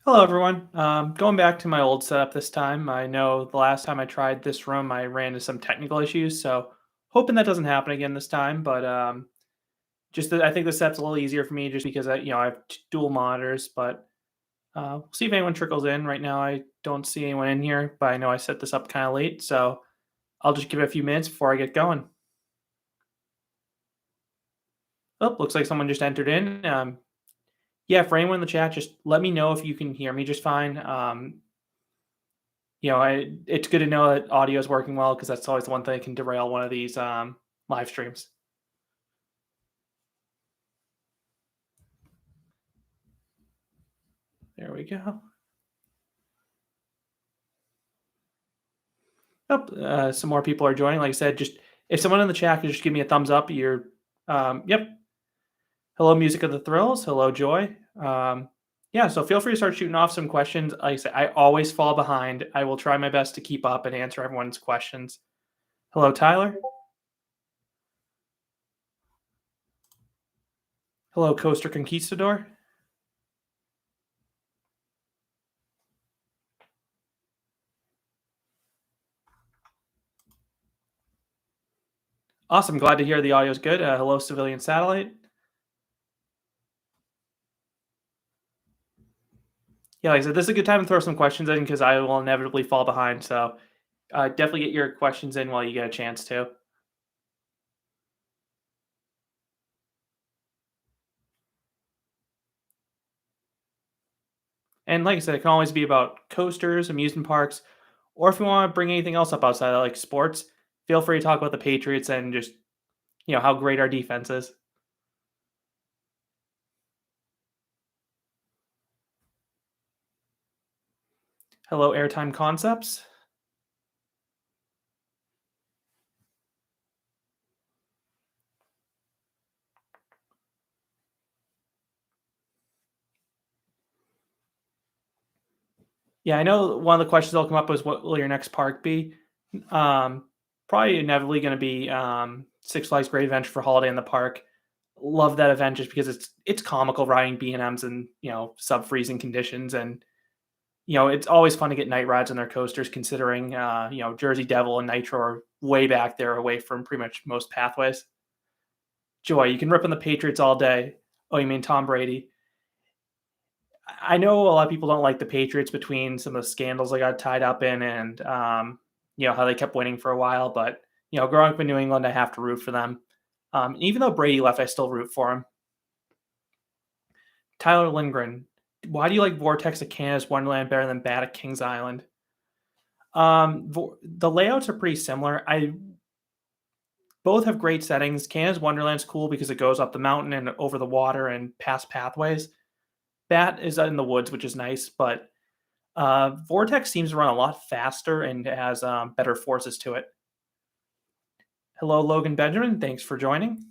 Hello, everyone. Going back to my old setup this time. I know the last time I tried this room, I ran into some technical issues, so hoping that doesn't happen again this time. But I think the setup's a little easier for me just because I have dual monitors. But we'll see if anyone trickles in. Right now, I don't see anyone in here, but I know I set this up kind of late, so I'll just give it a few minutes before I get going. Oh, looks like someone just entered in. Yeah, for anyone in the chat, just let me know if you can hear me just fine. It's good to know that audio is working well because that's always the one thing that can derail one of these live streams. There we go. Oh, some more people are joining. Like I said, just if someone in the chat could just give me a thumbs up, yep. Hello, Music of the Thrills. Hello, Joy. Yeah, so feel free to start shooting off some questions. Like I said, I always fall behind. I will try my best to keep up and answer everyone's questions. Hello, Tyler. Hello, Coaster Conquistador. Awesome. Glad to hear the audio is good. Hello, Civilian Satellite. Yeah, like I said, this is a good time to throw some questions in because I will inevitably fall behind. So definitely get your questions in while you get a chance to. And like I said, it can always be about coasters, amusement parks, or if you want to bring anything else up outside of like sports, feel free to talk about the Patriots and just how great our defense is. Hello, Airtime Concepts. Yeah, I know one of the questions that'll come up is what will your next park be? Um, Probably inevitably going to be Six Flags Great Adventure for Holiday in the Park. Love that event just because it's comical riding B&Ms in sub freezing conditions, and it's always fun to get night rides on their coasters. Considering Jersey Devil and Nitro are way back there, away from pretty much most pathways. Joy, you can rip on the Patriots all day. Oh, you mean Tom Brady? I know a lot of people don't like the Patriots between some of the scandals they got tied up in, and how they kept winning for a while. But growing up in New England, I have to root for them. Even though Brady left, I still root for him. Tyler Lindgren, why do you like Vortex at Canada's Wonderland better than Bad at Kings Island? The layouts are pretty similar. I Both have great settings. Canada's Wonderland's cool because it goes up the mountain and over the water and past pathways. Bat is in the woods, which is nice, but Vortex seems to run a lot faster and has better forces to it. Hello, Logan Benjamin. Thanks for joining.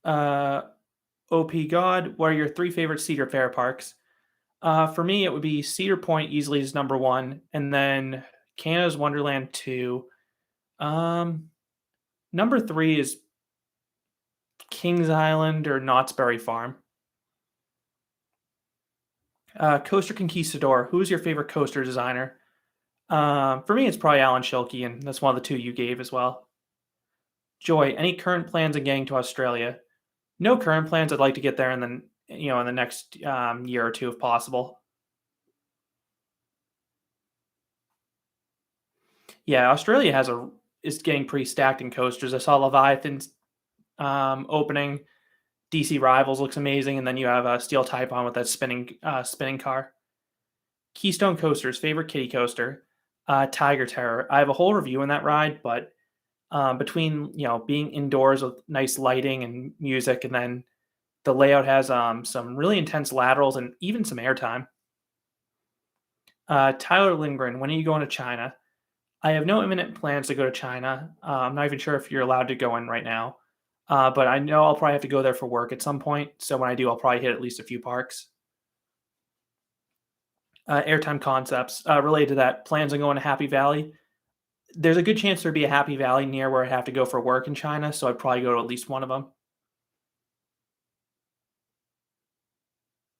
OP God, what are your three favorite Cedar Fair parks? For me, it would be Cedar Point easily is number one, and then Canada's Wonderland two. Um, Number three is Kings Island or Knott's Berry Farm. Coaster Conquistador, who's your favorite coaster designer? For me, it's probably Alan Schilke, and that's one of the two you gave as well. Joy, any current plans on getting to Australia? No current plans. I'd like to get there in the next year or two if possible. Yeah, Australia is getting pretty stacked in coasters. I saw Leviathan's opening. DC Rivals looks amazing, and then you have a Steel Typon with that spinning car. Keystone Coasters, favorite kitty coaster, Tiger Terror. I have a whole review on that ride, but between being indoors with nice lighting and music, and then the layout has some really intense laterals and even some airtime. Tyler Lindgren, when are you going to China? I have no imminent plans to go to China. I'm not even sure if you're allowed to go in right now, but I know I'll probably have to go there for work at some point. So when I do, I'll probably hit at least a few parks. Airtime Concepts, related to that, plans on going to Happy Valley. There's a good chance there'd be a Happy Valley near where I have to go for work in China, so I'd probably go to at least one of them.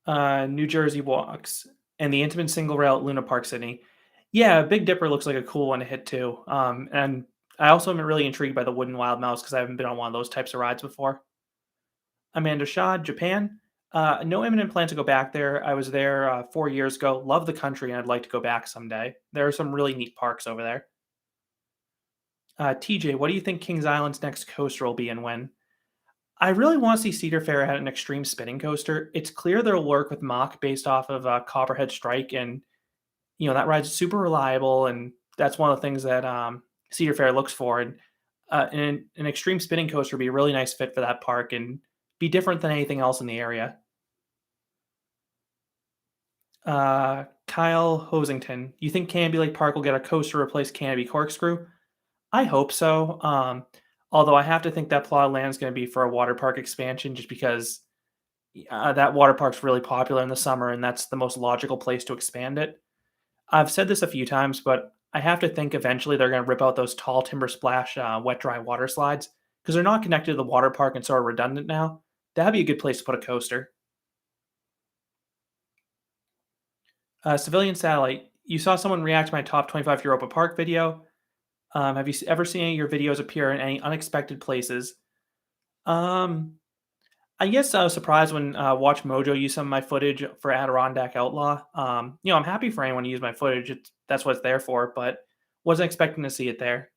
New Jersey walks, and the intimate single rail at Luna Park, Sydney. Yeah, Big Dipper looks like a cool one to hit too. And I also am really intrigued by the Wooden Wild Mouse because I haven't been on one of those types of rides before. Amanda Shad, Japan. No imminent plan to go back there. I was there 4 years ago. Love the country, and I'd like to go back someday. There are some really neat parks over there. TJ, what do you think Kings Island's next coaster will be and when? I really want to see Cedar Fair at an extreme spinning coaster. It's clear they'll work with Mach based off of Copperhead Strike, and that ride's super reliable, and that's one of the things that Cedar Fair looks for. And an extreme spinning coaster would be a really nice fit for that park and be different than anything else in the area. Kyle Hosington, you think Canby Lake Park will get a coaster to replace Canby Corkscrew? I hope so. Although I have to think that plot of land is going to be for a water park expansion, just because that water park's really popular in the summer, and that's the most logical place to expand it. I've said this a few times, but I have to think eventually they're going to rip out those tall timber splash wet dry water slides because they're not connected to the water park and sort of redundant now. That'd be a good place to put a coaster. Civilian satellite. You saw someone react to my top 25 Europa Park video. Have you ever seen any of your videos appear in any unexpected places? Um, I guess I was surprised when Watch Mojo used some of my footage for Adirondack Outlaw. I'm happy for anyone to use my footage. That's what it's there for, but wasn't expecting to see it there.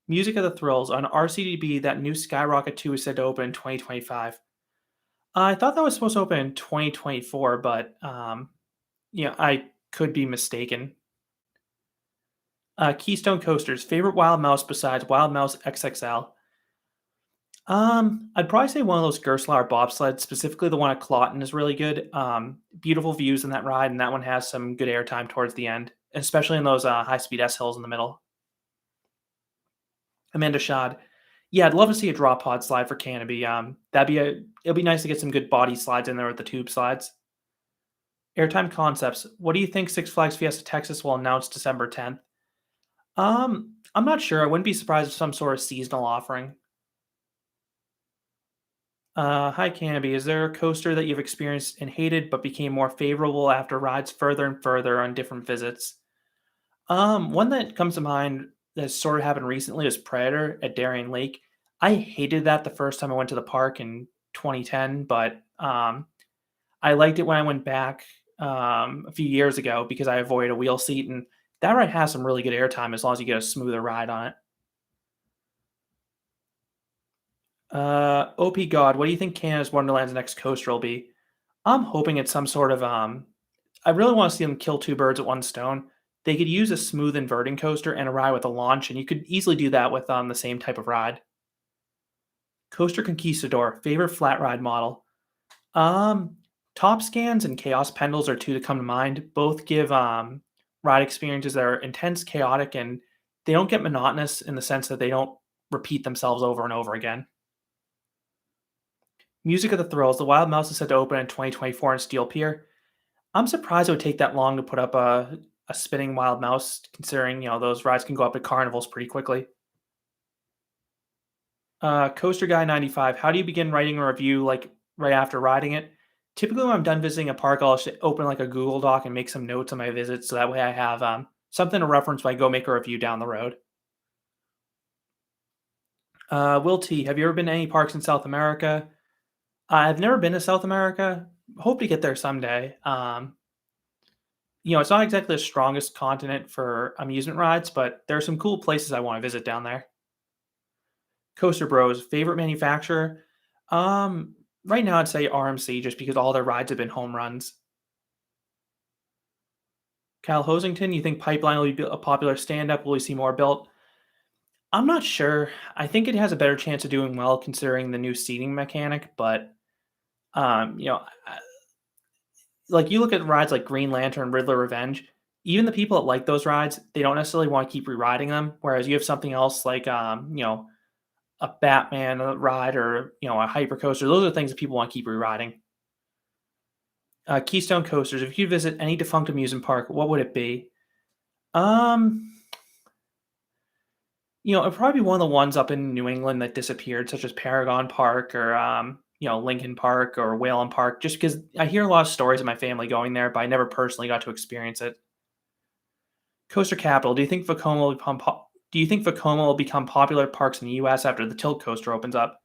Music of the Thrills on RCDB. That new Skyrocket 2 is said to open in 2025. I thought that was supposed to open in 2024, but I could be mistaken. Keystone Coasters. Favorite Wild Mouse besides Wild Mouse XXL? I'd probably say one of those Gerstlauer bobsleds, specifically the one at Clawton, is really good. Beautiful views in that ride, and that one has some good airtime towards the end, especially in those high speed S hills in the middle. Amanda Shad. Yeah, I'd love to see a drop pod slide for Canopy. It'll be nice to get some good body slides in there with the tube slides. Airtime concepts. What do you think Six Flags Fiesta Texas will announce December 10th? I'm not sure. I wouldn't be surprised if some sort of seasonal offering. Hi, Canopy. Is there a coaster that you've experienced and hated but became more favorable after rides further and further on different visits? One that comes to mind that sort of happened recently is Predator at Darien Lake. I hated that the first time I went to the park in 2010, but I liked it when I went back a few years ago because I avoided a wheel seat, and that ride has some really good airtime as long as you get a smoother ride on it. OP God, what do you think Canada's Wonderland's next coaster will be? I'm hoping it's some sort of I really want to see them kill two birds at one stone. They could use a smooth inverting coaster and a ride with a launch, and you could easily do that with the same type of ride. Coaster Conquistador, favorite flat ride model. Um, Top Scans and Chaos Pendles are two that come to mind. Both give ride experiences that are intense, chaotic, and they don't get monotonous in the sense that they don't repeat themselves over and over again. Music of the Thrills. The Wild Mouse is set to open in 2024 in Steel Pier. I'm surprised it would take that long to put up a spinning Wild Mouse, considering those rides can go up to carnivals pretty quickly. Coaster Guy 95. How do you begin writing a review like right after riding it? Typically, when I'm done visiting a park, I'll just open like a Google Doc and make some notes on my visit, so that way I have something to reference when I go make a review down the road. Will T, have you ever been to any parks in South America? I've never been to South America. Hope to get there someday. It's not exactly the strongest continent for amusement rides, but there are some cool places I want to visit down there. Coaster Bros, favorite manufacturer? Um, right now I'd say RMC just because all their rides have been home runs. Cal Hosington, you think Pipeline will be a popular stand-up? Will we see more built? I'm not sure. I think it has a better chance of doing well considering the new seating mechanic, but um, you know, I- like you look at rides like Green Lantern, Riddler Revenge, even the people that like those rides, they don't necessarily want to keep re-riding them. Whereas you have something else like a Batman ride or a hyper coaster. Those are things that people want to keep re-riding. Keystone Coasters. If you could visit any defunct amusement park, what would it be? Um, it'd probably be one of the ones up in New England that disappeared, such as Paragon Park or Lincoln Park or Whalen Park, just because I hear a lot of stories of my family going there, but I never personally got to experience it. Coaster capital. Do you think Vekoma will become popular parks in the U.S. after the Tilt Coaster opens up?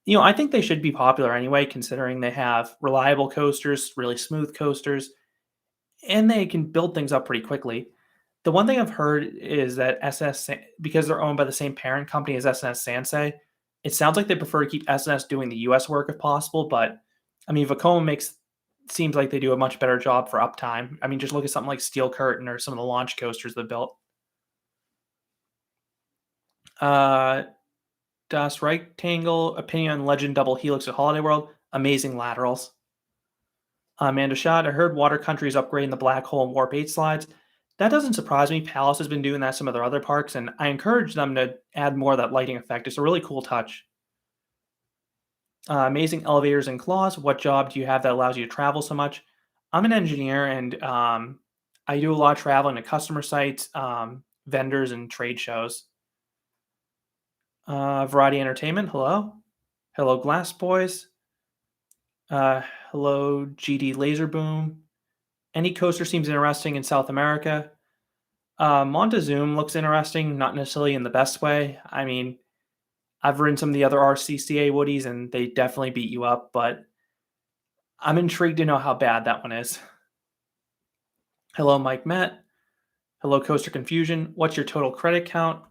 I think they should be popular anyway, considering they have reliable coasters, really smooth coasters, and they can build things up pretty quickly. The one thing I've heard is that because they're owned by the same parent company as SNS Sansei, it sounds like they prefer to keep SNS doing the US work if possible, but I mean, Vekoma seems like they do a much better job for uptime. I mean, just look at something like Steel Curtain or some of the launch coasters they built. Uh, Das Rectangle, opinion on Legend Double Helix at Holiday World, amazing laterals. Amanda Shot, I heard Water Country is upgrading the Black Hole and Warp 8 slides. That doesn't surprise me. Palace has been doing that at some of their other parks, and I encourage them to add more of that lighting effect. It's a really cool touch. Amazing elevators and claws. What job do you have that allows you to travel so much? I'm an engineer, and I do a lot of traveling to customer sites, vendors, and trade shows. Variety Entertainment, hello. Hello, Glass Boys. Uh, hello, GD Laser Boom. Any coaster seems interesting in South America. Montezuma looks interesting, not necessarily in the best way. I mean, I've ridden some of the other RCCA Woodies and they definitely beat you up, but I'm intrigued to know how bad that one is. Hello, Mike Met. Hello, Coaster Confusion. What's your total credit count?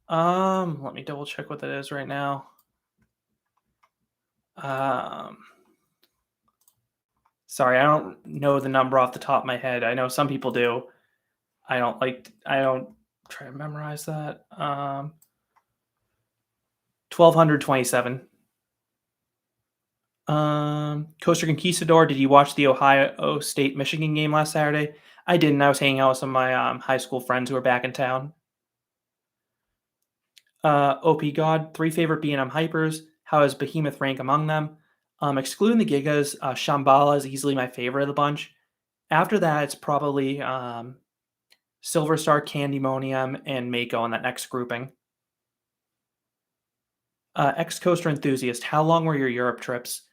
Let me double check what that is right now. Sorry, I don't know the number off the top of my head. I know some people do. I don't try to memorize that. 1,227. Coaster Conquistador, did you watch the Ohio State Michigan game last Saturday? I didn't. I was hanging out with some of my high school friends who were back in town. OP God, 3 favorite B&M hypers. How does Behemoth rank among them? Excluding the Gigas, Shambhala is easily my favorite of the bunch. After that, it's probably Silver Star, Candymonium, and Mako in that next grouping. Ex-coaster enthusiast, how long were your Europe trips?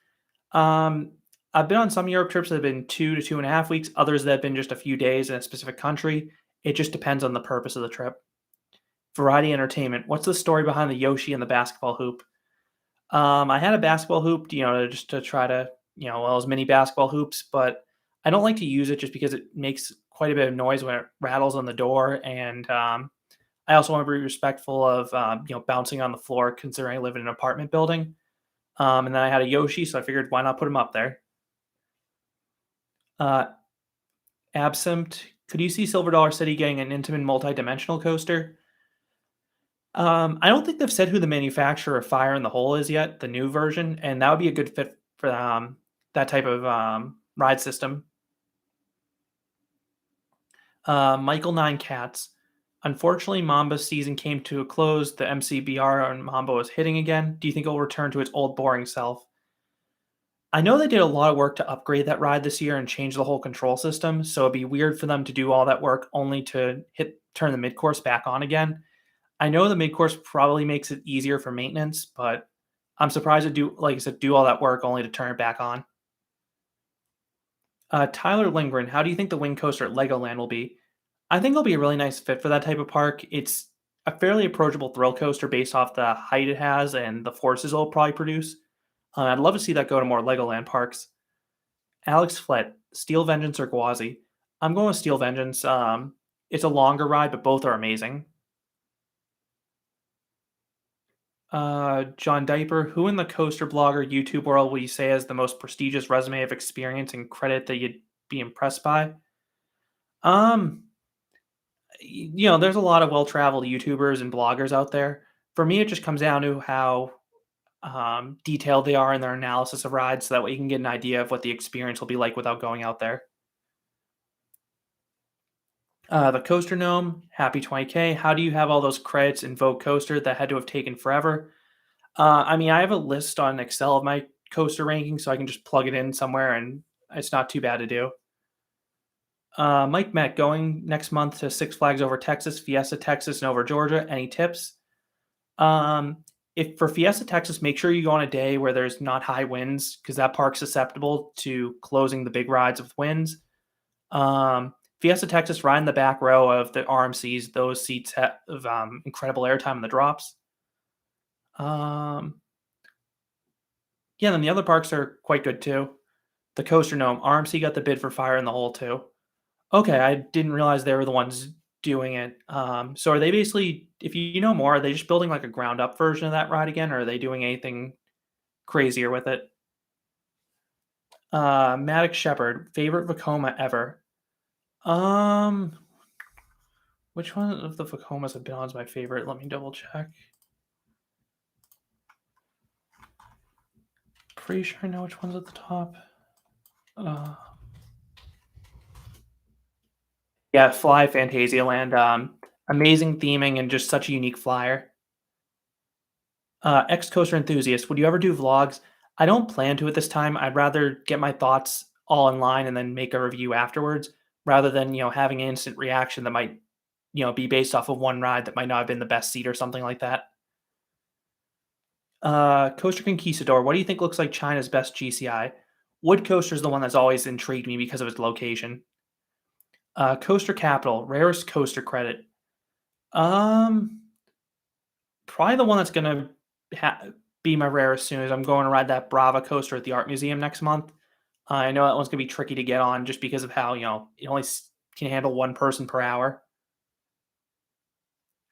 I've been on some Europe trips that have been 2 to 2.5 weeks, others that have been just a few days in a specific country. It just depends on the purpose of the trip. Variety Entertainment, what's the story behind the Yoshi and the basketball hoop? I had a basketball hoop, just to try to, as many basketball hoops, but I don't like to use it just because it makes quite a bit of noise when it rattles on the door, and I also want to be respectful of, bouncing on the floor considering I live in an apartment building. And then I had a Yoshi, so I figured why not put him up there. Uh, Absent, could you see Silver Dollar City getting an Intamin multi-dimensional coaster? I don't think they've said who the manufacturer of Fire in the Hole is yet, the new version, and that would be a good fit for that type of ride system. Michael Nine Cats. Unfortunately, Mamba's season came to a close. The MCBR on Mamba was hitting again. Do you think it will return to its old boring self? I know they did a lot of work to upgrade that ride this year and change the whole control system, so it'd be weird for them to do all that work only to turn the mid-course back on again. I know the mid-course probably makes it easier for maintenance, but I'm surprised to like I said, do all that work only to turn it back on. Tyler Lindgren, how do you think the wing coaster at Legoland will be? I think it'll be a really nice fit for that type of park. It's a fairly approachable thrill coaster based off the height it has and the forces it'll probably produce. I'd love to see that go to more Legoland parks. Alex Flett, Steel Vengeance or Gwazi? I'm going with Steel Vengeance. It's a longer ride, but both are amazing. John Diaper, who in the coaster blogger YouTube world would you say has the most prestigious resume of experience and credit that you'd be impressed by? Um, there's a lot of well-traveled YouTubers and bloggers out there. For me, it just comes down to how detailed they are in their analysis of rides, so that way you can get an idea of what the experience will be like without going out there. The Coaster Gnome, happy 20K. How do you have all those credits in Vogue Coaster that had to have taken forever? I mean, I have a list on Excel of my coaster rankings, so I can just plug it in somewhere, and it's not too bad to do. Mike Met, going next month to Six Flags Over Texas, Fiesta Texas, and over Georgia. Any tips? If for Fiesta Texas, make sure you go on a day where there's not high winds because that park's susceptible to closing the big rides with winds. Fiesta Texas, ride in the back row of the RMCs. Those seats have incredible airtime in the drops. Um, yeah, then the other parks are quite good too. The Coaster Gnome, RMC got the bid for Fire in the Hole too. Okay, I didn't realize they were the ones doing it. So are they basically, if you know more, are they just building like a ground up version of that ride again, or are they doing anything crazier with it? Maddox Shepherd, favorite Vekoma ever. Um, which one of the Vekomas have been on is my favorite? Let me double check. Pretty sure I know which one's at the top. Uh, yeah, Fly Fantasialand. Amazing theming and just such a unique flyer. Ex coaster enthusiast, would you ever do vlogs? I don't plan to at this time. I'd rather get my thoughts all in line and then make a review afterwards, rather than having an instant reaction that might be based off of one ride that might not have been the best seat or something like that. Coaster Conquistador, what do you think looks like China's best GCI? Wood Coaster is the one that's always intrigued me because of its location. Coaster Capital, rarest coaster credit. Um, Probably the one that's gonna be my rarest soon is I'm going to ride that Brava coaster at the art museum next month. I know that one's gonna be tricky to get on just because of how it only can handle one person per hour.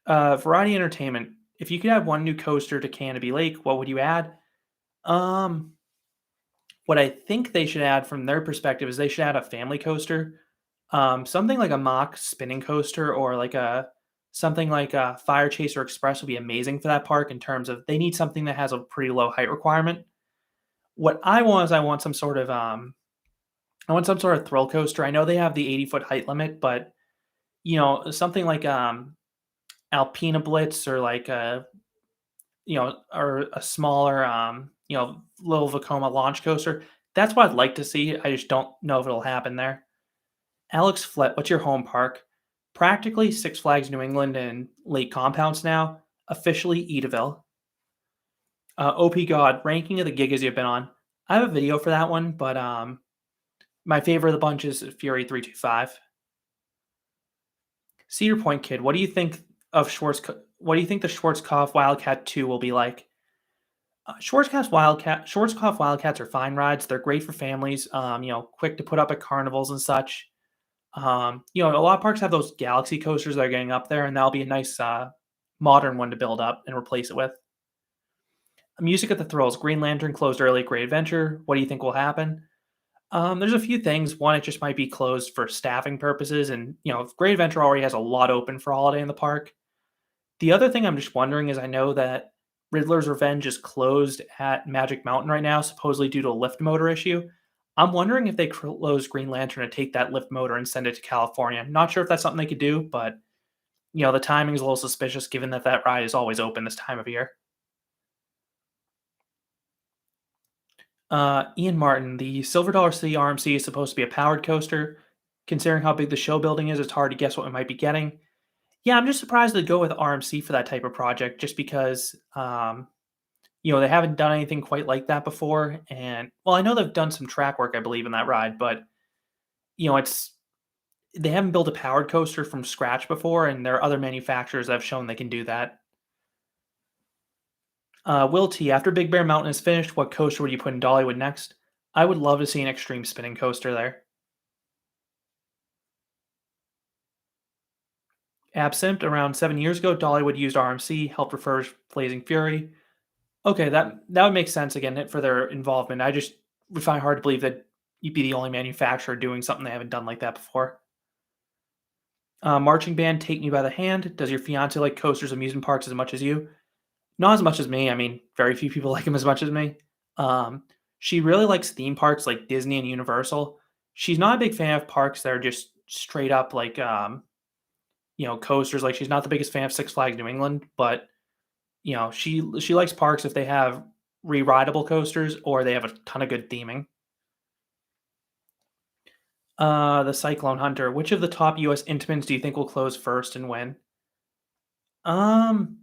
Variety Entertainment. If you could add one new coaster to Canobie Lake, what would you add? Um, what I think they should add from their perspective is they should add a family coaster. Something like a mock spinning coaster or like a something like a Fire Chaser Express would be amazing for that park in terms of they need something that has a pretty low height requirement. What I want is I want some sort of thrill coaster. I know they have the 80-foot height limit, but something like Alpina Blitz or like a or a smaller little Vekoma launch coaster. That's what I'd like to see. I just don't know if it'll happen there. Alex Flett, what's your home park? Practically Six Flags New England and Lake Compounds now. Officially Edaville. OP God, ranking of the gigas you've been on. I have a video for that one, but my favorite of the bunch is Fury 325. Cedar Point Kid, what do you think of Schwartz? What do you think the Schwarzkopf Wildcat 2 will be like? Schwarzkopf Wildcats are fine rides. They're great for families. Quick to put up at carnivals and such. A lot of parks have those galaxy coasters that are getting up there, and that'll be a nice modern one to build up and replace it with. Music at the Thrills. Green Lantern closed early at Great Adventure. What do you think will happen? There's a few things. One, it just might be closed for staffing purposes, and Great Adventure already has a lot open for holiday in the park. The other thing I'm just wondering is I know that Riddler's Revenge is closed at Magic Mountain right now, supposedly due to a lift motor issue. I'm wondering if they close Green Lantern and take that lift motor and send it to California. Not sure if that's something they could do, but the timing is a little suspicious given that that ride is always open this time of year. Ian Martin, the Silver Dollar City RMC is supposed to be a powered coaster. Considering how big the show building is, it's hard to guess what we might be getting. Yeah, I'm just surprised to go with RMC for that type of project, just because they haven't done anything quite like that before. And well, I know they've done some track work, I believe, in that ride, but it's they haven't built a powered coaster from scratch before, and there are other manufacturers that have shown they can do that. Will T, after Big Bear Mountain is finished, what coaster would you put in Dollywood next? I would love to see an extreme spinning coaster there. Absinthe, around 7 years ago, Dollywood used RMC, helped refurbish Blazing Fury. Okay, that would make sense again for their involvement. I just would find it hard to believe that you'd be the only manufacturer doing something they haven't done like that before. Marching band, Take Me by the Hand. Does your fiance like coasters, amusement parks as much as you? Not as much as me. I mean, very few people like him as much as me. Um, she really likes theme parks like Disney and Universal. She's not a big fan of parks that are just straight up like coasters. Like she's not the biggest fan of Six Flags New England, but she likes parks if they have re-rideable coasters or they have a ton of good theming. The Cyclone Hunter. Which of the top US Intamins do you think will close first and when? Um,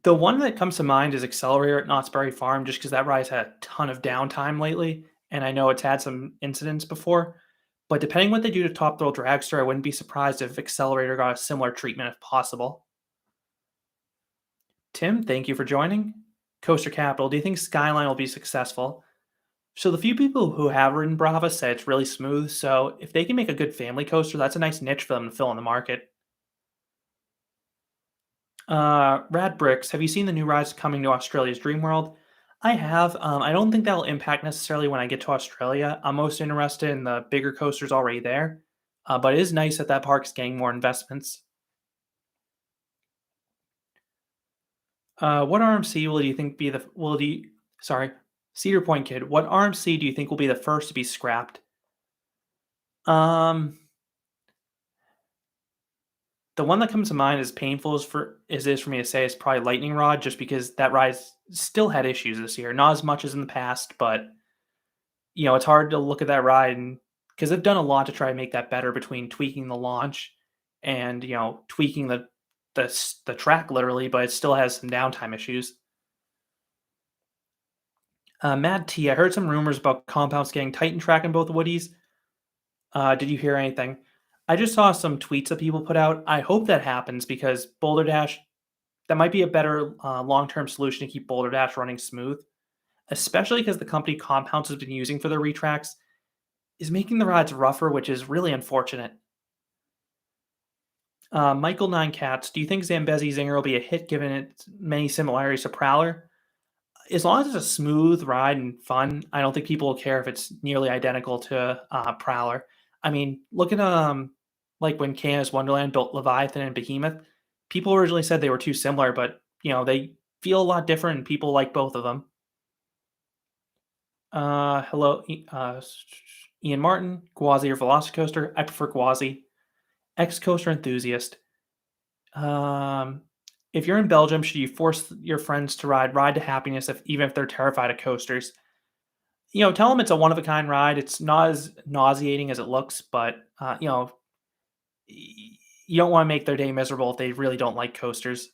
The one that comes to mind is Accelerator at Knott's Berry Farm, just because that ride's had a ton of downtime lately, and I know it's had some incidents before. But depending what they do to Top Thrill Dragster, I wouldn't be surprised if Accelerator got a similar treatment if possible. Tim, thank you for joining. Coaster Capital, do you think Skyline will be successful? So the few people who have ridden Brava say it's really smooth, so if they can make a good family coaster, that's a nice niche for them to fill in the market. Rad Bricks, have you seen the new rides coming to Australia's Dream World? I have. I don't think that'll impact necessarily when I get to Australia. I'm most interested in the bigger coasters already there. But it is nice that that park's getting more investments. What RMC will you think be the will you sorry, Cedar Point Kid, what RMC do you think will be the first to be scrapped? Um, the one that comes to mind as painful as it is for me to say is probably Lightning Rod, just because that ride still had issues this year. Not as much as in the past, but it's hard to look at that ride and because they've done a lot to try to make that better between tweaking the launch and tweaking the track literally, but it still has some downtime issues. Mad T, I heard some rumors about compounds getting Titan track in both Woodies. Did you hear anything? I just saw some tweets that people put out. I hope that happens because Boulder Dash, that might be a better long term solution to keep Boulder Dash running smooth, especially because the company Compounds has been using for their retracts is making the rides rougher, which is really unfortunate. Michael Nine Cats, do you think Zambezi Zinger will be a hit given its many similarities to Prowler? As long as it's a smooth ride and fun, I don't think people will care if it's nearly identical to Prowler. I mean, look at like when Canada's Wonderland built Leviathan and Behemoth. People originally said they were too similar, but they feel a lot different, and people like both of them. Hello, Ian Martin, Gwazi or Velocicoaster. I prefer Gwazi. Ex coaster enthusiast. Um, if you're in Belgium, should you force your friends to ride to happiness even if they're terrified of coasters? Tell them it's a one of a kind ride. It's not as nauseating as it looks, but you don't want to make their day miserable if they really don't like coasters.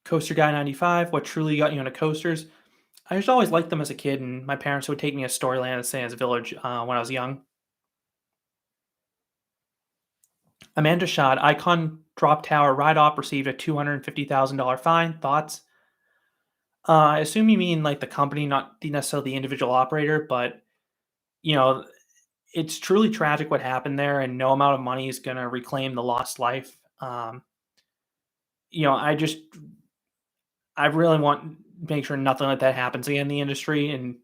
Coaster Guy 95, what truly got you into coasters? I just always liked them as a kid, and my parents would take me to Storyland and Santa's Village when I was young. Amanda Shad, Icon Drop Tower Ride Op received a $250,000 fine. Thoughts? I assume you mean like the company, not necessarily the individual operator, but you know, it's truly tragic what happened there, and no amount of money is going to reclaim the lost life. You know, I just, I really want to make sure nothing like that happens again in the industry, and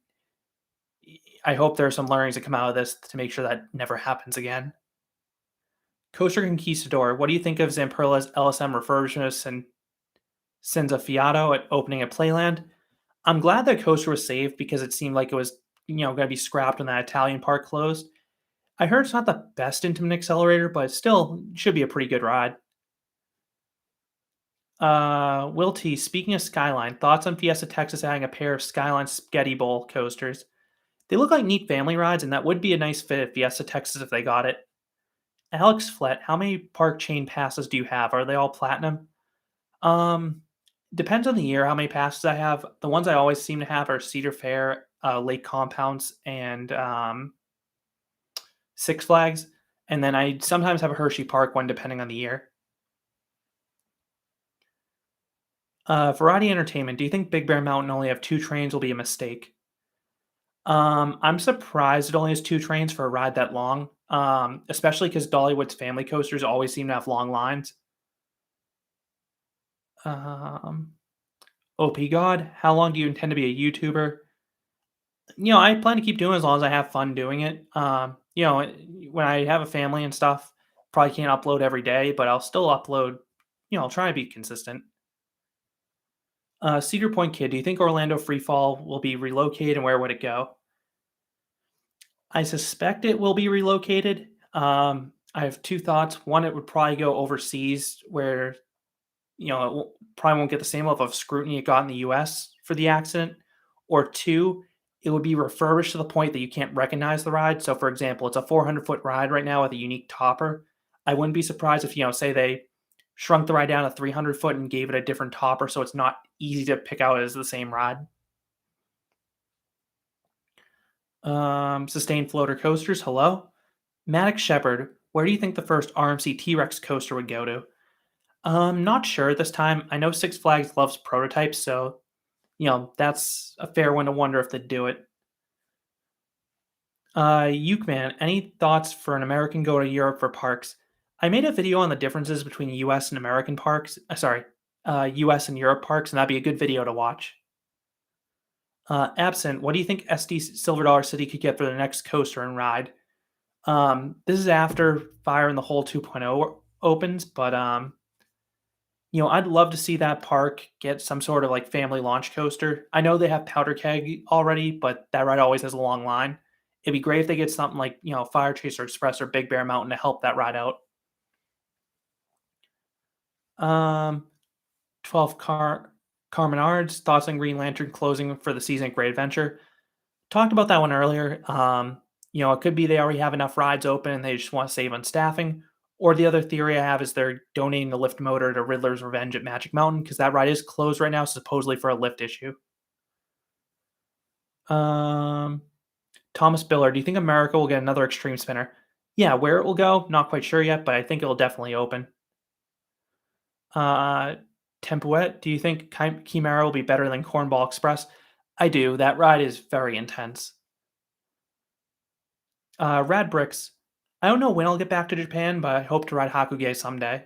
I hope there are some learnings that come out of this to make sure that never happens again. Coaster Conquistador, what do you think of Zamperla's LSM refurbishment and Senza Fiato at opening at Playland? I'm glad that coaster was saved because it seemed like it was, going to be scrapped when that Italian park closed. I heard it's not the best Intamin accelerator, but still should be a pretty good ride. Will T, speaking of Skyline, thoughts on Fiesta Texas adding a pair of Skyline Spaghetti Bowl coasters? They look like neat family rides, and that would be a nice fit at Fiesta Texas if they got it. Alex Flett, how many park chain passes do you have? Are they all platinum? Um, Depends on the year how many passes I have. The ones I always seem to have are Cedar Fair, Lake Compounds, and Six Flags. And then I sometimes have a Hershey Park one depending on the year. Variety Entertainment, do you think Big Bear Mountain only have two trains will be a mistake? I'm surprised it only has two trains for a ride that long, especially because Dollywood's family coasters always seem to have long lines. Um, OP God, how long do you intend to be a YouTuber? I plan to keep doing it as long as I have fun doing it. When I have a family and stuff, probably can't upload every day, but I'll still upload. I'll try to be consistent. Cedar Point Kid, do you think Orlando Freefall will be relocated and where would it go? I suspect it will be relocated. I have two thoughts. One, it would probably go overseas where probably won't get the same level of scrutiny it got in the US for the accident. Or two, it would be refurbished to the point that you can't recognize the ride. So, for example, it's a 400-foot ride right now with a unique topper. I wouldn't be surprised if, say they shrunk the ride down to 300 foot and gave it a different topper so it's not easy to pick out as the same ride. Sustained floater coasters, hello. Maddox Shepherd, where do you think the first RMC T Rex coaster would go to? Not sure this time. I know Six Flags loves prototypes, so that's a fair one to wonder if they'd do it. Ukeman, any thoughts for an American go to Europe for parks? I made a video on the differences between US and American parks. US and Europe parks, and that'd be a good video to watch. Absent, what do you think SD Silver Dollar City could get for the next coaster and ride? This is after Fire in the Hole 2.0 opens, but I'd love to see that park get some sort of like family launch coaster. I know they have Powder Keg already, but that ride always has a long line. It'd be great if they get something like, Fire Chaser Express or Big Bear Mountain to help that ride out. Um, 12 Carmenards, thoughts on Green Lantern closing for the season at Great Adventure. Talked about that one earlier. It could be they already have enough rides open and they just want to save on staffing. Or the other theory I have is they're donating the lift motor to Riddler's Revenge at Magic Mountain because that ride is closed right now, supposedly for a lift issue. Um, Thomas Biller, do you think America will get another Extreme Spinner? Yeah, where it will go, not quite sure yet, but I think it'll definitely open. Uh, Tempuet, do you think Chimera will be better than Cornball Express? I do. That ride is very intense. Rad Bricks, I don't know when I'll get back to Japan, but I hope to ride Hakuge someday.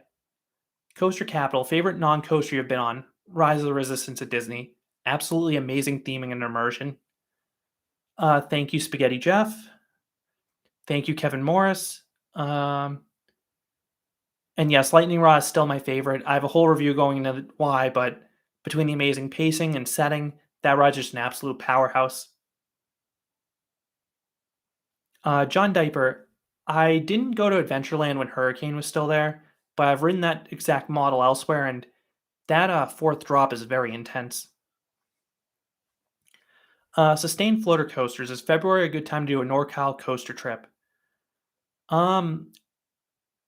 Coaster Capital, favorite non-coaster you've been on? Rise of the Resistance at Disney. Absolutely amazing theming and immersion. Thank you, Spaghetti Jeff. Thank you, Kevin Morris. And yes, Lightning Rod is still my favorite. I have a whole review going into why, but between the amazing pacing and setting, that ride's just an absolute powerhouse. John Diaper, I didn't go to Adventureland when Hurricane was still there, but I've ridden that exact model elsewhere, and that fourth drop is very intense. Sustained floater coasters. Is February a good time to do a NorCal coaster trip? Um,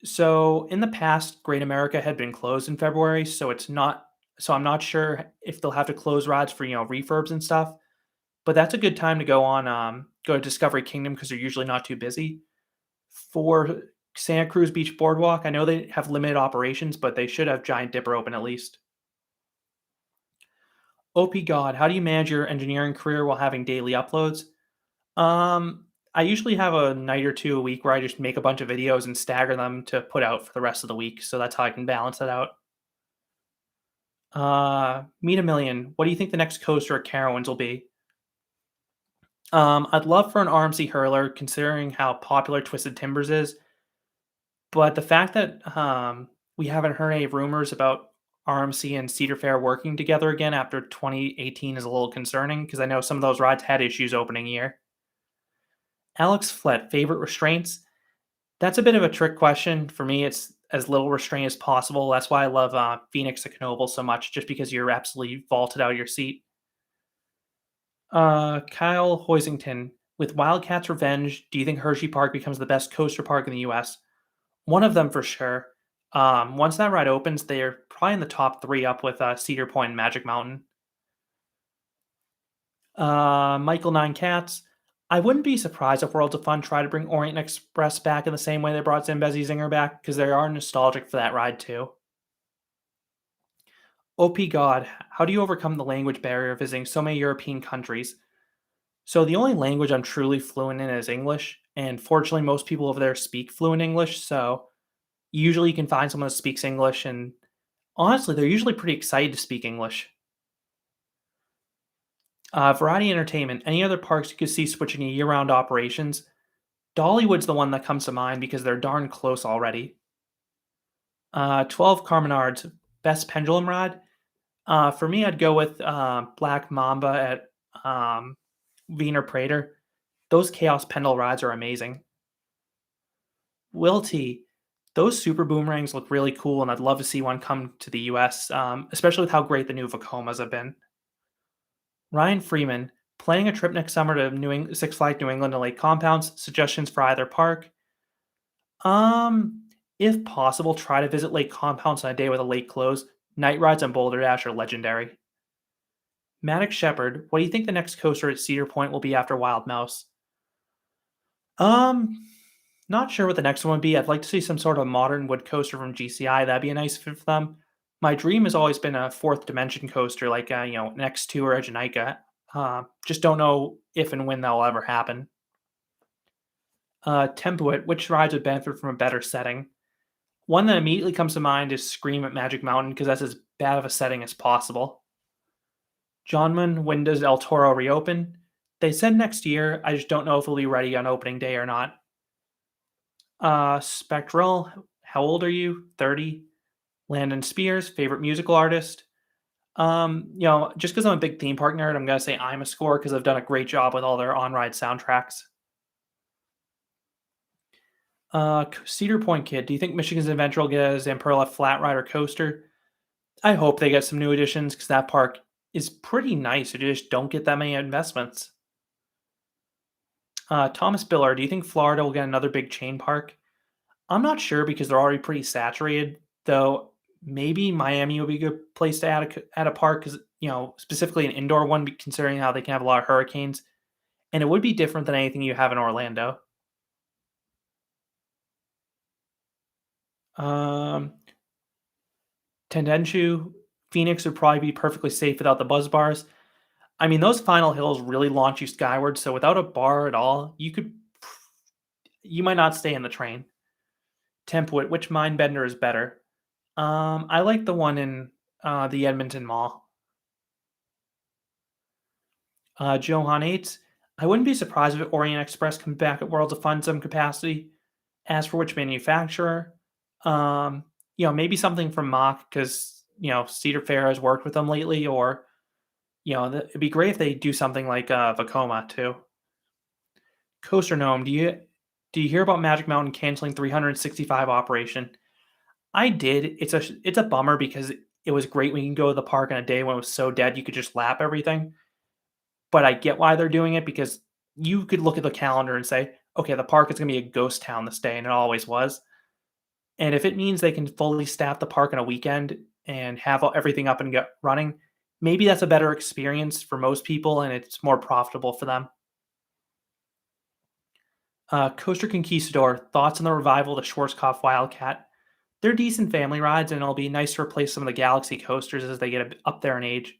so in the past, Great America had been closed in February, so it's not. So I'm not sure if they'll have to close rides for refurbs and stuff. But that's a good time to go to Discovery Kingdom because they're usually not too busy. For Santa Cruz Beach Boardwalk, I know they have limited operations, but they should have Giant Dipper open at least. OP God, how do you manage your engineering career while having daily uploads? I usually have a night or two a week where I just make a bunch of videos and stagger them to put out for the rest of the week. So that's how I can balance it out. Meet a Million. What do you think the next coaster at Carowinds will be? I'd love for an RMC hurler, considering how popular Twisted Timbers is. But the fact that we haven't heard any rumors about RMC and Cedar Fair working together again after 2018 is a little concerning because I know some of those rides had issues opening year. Alex Flett, favorite restraints? That's a bit of a trick question. For me, it's as little restraint as possible. That's why I love Phoenix at Canobie so much, just because you're absolutely vaulted out of your seat. Kyle Hoisington, with Wildcats Revenge, do you think Hershey Park becomes the best coaster park in the US? One of them for sure. Once that ride opens, they're probably in the top three up with Cedar Point and Magic Mountain. Michael Nine Cats. I wouldn't be surprised if Worlds of Fun try to bring Orient Express back in the same way they brought Zambezi Zinger back, because they are nostalgic for that ride too. OP God, how do you overcome the language barrier visiting so many European countries? So the only language I'm truly fluent in is English, and fortunately most people over there speak fluent English, so usually you can find someone that speaks English, and honestly, they're usually pretty excited to speak English. Variety Entertainment, any other parks you could see switching to year-round operations? Dollywood's the one that comes to mind because they're darn close already. 12 Carmenards, best pendulum ride? For me, I'd go with Black Mamba at Wiener Prater. Those Chaos Pendle rides are amazing. Will T, those super boomerangs look really cool, and I'd love to see one come to the US, especially with how great the new Vacomas have been. Ryan Freeman, planning a trip next summer to Six Flags New England and Lake Compounds. Suggestions for either park? Um, If possible, try to visit lake compounds on a day with a lake closed. Night rides on Boulder Dash are legendary. Maddox Shepherd, what do you think the next coaster at Cedar Point will be after Wild Mouse? Um, Not sure what the next one would be. I'd like to see some sort of modern wood coaster from GCI. That'd be a nice fit for them. My dream has always been a fourth dimension coaster, like an X2 or a Janica. Just don't know if and when that'll ever happen. Template, which rides would benefit from a better setting? One that immediately comes to mind is Scream at Magic Mountain because that's as bad of a setting as possible. Johnman, when does El Toro reopen? They said next year. I just don't know if it'll be ready on opening day or not. Spectral, how old are you? 30. Landon Spears, favorite musical artist. Just because I'm a big theme park nerd, I'm gonna say I'm a score because I've done a great job with all their on-ride soundtracks. Cedar Point Kid, do you think Michigan's Adventure will get a Zamperla Flat Rider coaster? I hope they get some new additions because that park is pretty nice. You just don't get that many investments. Thomas Biller, do you think Florida will get another big chain park? I'm not sure because they're already pretty saturated, though maybe Miami would be a good place to add a park because, specifically an indoor one, considering how they can have a lot of hurricanes. And it would be different than anything you have in Orlando. Um, Tendenshu, Phoenix would probably be perfectly safe without the buzz bars. I mean, those final hills really launch you skyward, so without a bar at all, you might not stay in the train. Tempwood, which mind bender is better? I like the one in the Edmonton Mall. Johan 8, I wouldn't be surprised if Orient Express comes back at Worlds of Fun some capacity. As for which manufacturer, um, maybe something from Mach because Cedar Fair has worked with them lately, or it'd be great if they do something like Vacoma too. Coaster Gnome, do you hear about Magic Mountain canceling 365 operation? I did. It's a bummer because it was great when you can go to the park on a day when it was so dead you could just lap everything. But I get why they're doing it because you could look at the calendar and say, okay, the park is going to be a ghost town this day, and it always was. And if it means they can fully staff the park on a weekend and have everything up and get running, maybe that's a better experience for most people and it's more profitable for them. Coaster Conquistador, thoughts on the revival of the Schwarzkopf Wildcat? They're decent family rides, and it'll be nice to replace some of the Galaxy coasters as they get up there in age.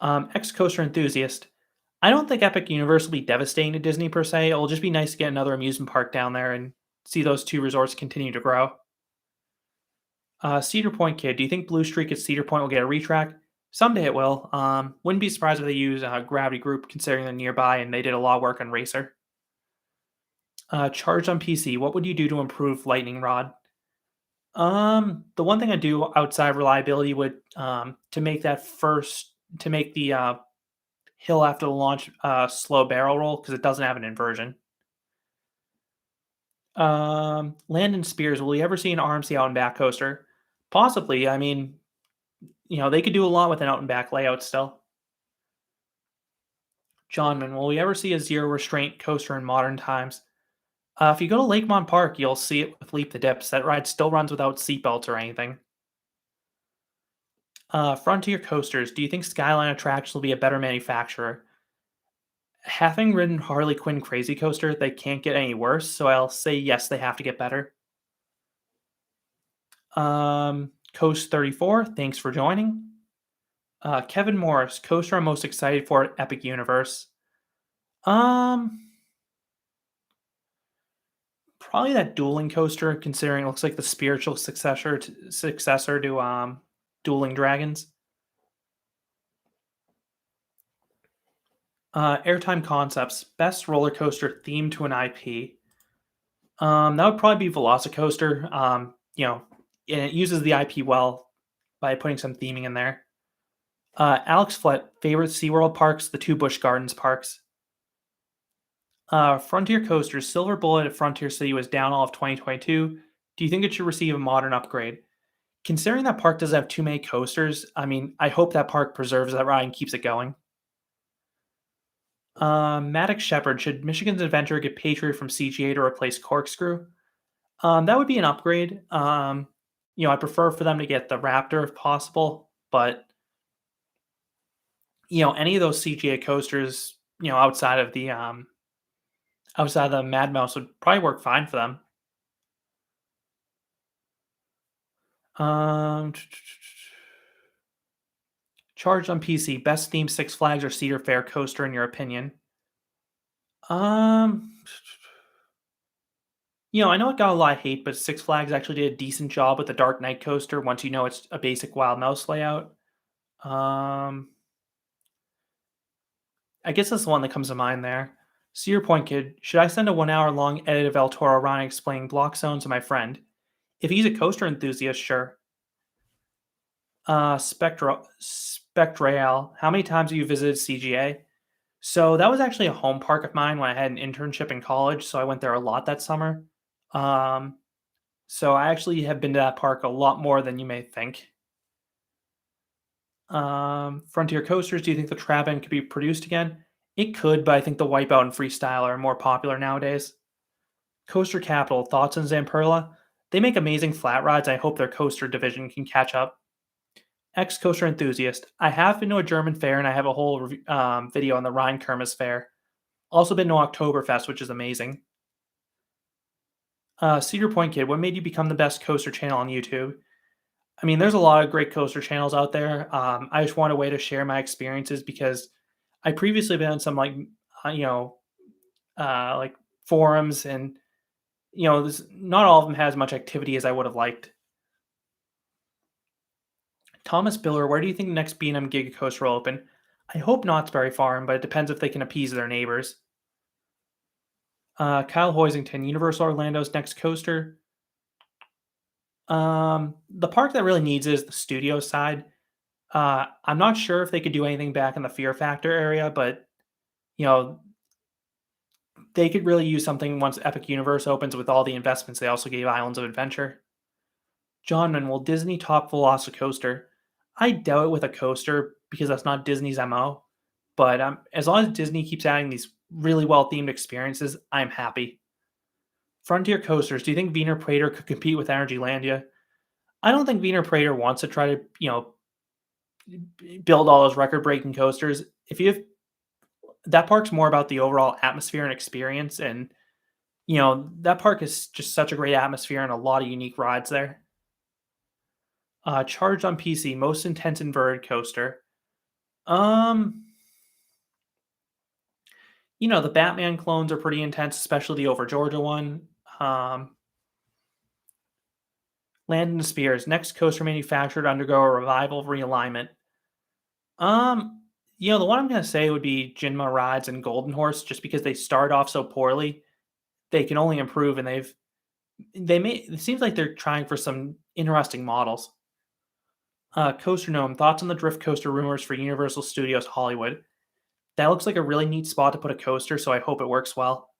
Ex coaster enthusiast, I don't think Epic Universe will be devastating to Disney per se. It'll just be nice to get another amusement park down there and see those two resorts continue to grow. Cedar Point Kid, do you think Blue Streak at Cedar Point will get a retrack? Someday it will. Wouldn't be surprised if they use Gravity Group considering they're nearby and they did a lot of work on Racer. Charged on PC, what would you do to improve Lightning Rod? The one thing I do outside of reliability would to make the hill after the launch slow barrel roll because it doesn't have an inversion. Landon Spears, will we ever see an RMC out and back coaster? Possibly. I mean, they could do a lot with an out and back layout still. Johnman, will we ever see a zero restraint coaster in modern times? If you go to Lakemont Park, you'll see it with Leap the Dips. That ride still runs without seatbelts or anything. Frontier Coasters, do you think Skyline Attractions will be a better manufacturer? Having ridden Harley Quinn Crazy Coaster, they can't get any worse, so I'll say yes, they have to get better. Coast 34, thanks for joining. Kevin Morris, coaster I'm most excited for at Epic Universe. Probably that dueling coaster, considering it looks like the spiritual successor to Dueling Dragons. Airtime Concepts, best roller coaster themed to an IP. That would probably be Velocicoaster. And it uses the IP well by putting some theming in there. Alex Flett, favorite SeaWorld parks, the two Busch Gardens parks. Frontier Coasters, Silver Bullet at Frontier City was down all of 2022. Do you think it should receive a modern upgrade? Considering that park doesn't have too many coasters, I mean, I hope that park preserves that ride and keeps it going. Maddox Shepherd, should Michigan's Adventure get Patriot from CGA to replace Corkscrew? That would be an upgrade. I prefer for them to get the Raptor if possible, but any of those CGA coasters, outside of the Mad Mouse would probably work fine for them. Um, Charged on PC, best themed Six Flags or Cedar Fair coaster in your opinion? Um, I know it got a lot of hate, but Six Flags actually did a decent job with the Dark Knight coaster once you know it's a basic Wild Mouse layout. Um, I guess that's the one that comes to mind there. Cedar Point Kid, should I send a 1 hour long edit of El Toro Ryan explaining block zones to my friend? If he's a coaster enthusiast, sure. Spectral, how many times have you visited CGA? So that was actually a home park of mine when I had an internship in college, so I went there a lot that summer. Um, so I actually have been to that park a lot more than you may think. Frontier coasters, do you think the Trabant could be produced again? It could, but I think the Wipeout and Freestyle are more popular nowadays. Coaster Capital, thoughts on Zamperla? They make amazing flat rides. I hope their coaster division can catch up. Ex coaster enthusiast, I have been to a German fair and I have a whole video on the Rhine Kermis fair. Also been to Oktoberfest, which is amazing. Cedar Point Kid, what made you become the best coaster channel on YouTube? I mean, there's a lot of great coaster channels out there. I just want a way to share my experiences because I previously been on some uh, you know, like forums, and not all of them has much activity as I would have liked. Thomas Biller, where do you think the next B&M Giga Coaster will open? I hope Knott's Berry Farm, but it depends if they can appease their neighbors. Kyle Hoisington, Universal Orlando's next coaster. The park that really needs it is the studio side. I'm not sure if they could do anything back in the Fear Factor area, but you know they could really use something once Epic Universe opens with all the investments they also gave Islands of Adventure. Johnman, will Disney top Velocicoaster? I doubt it with a coaster because that's not Disney's MO. But as long as Disney keeps adding these really well themed experiences, I'm happy. Frontier Coasters, do you think Wiener Prater could compete with Energylandia? I don't think Wiener Prater wants to try to, build all those record breaking coasters. If you have that park's more about the overall atmosphere and experience, and that park is just such a great atmosphere and a lot of unique rides there. Charged on PC, most intense inverted coaster. Um, the Batman clones are pretty intense, especially the Over Georgia one. Um, Land and Spears, next coaster manufacturer to undergo a revival realignment. Um, the one I'm gonna say would be Jinma Rides and Golden Horse, just because they started off so poorly. They can only improve, and it seems like they're trying for some interesting models. Coaster Gnome, thoughts on the drift coaster rumors for Universal Studios Hollywood? That looks like a really neat spot to put a coaster, so I hope it works well.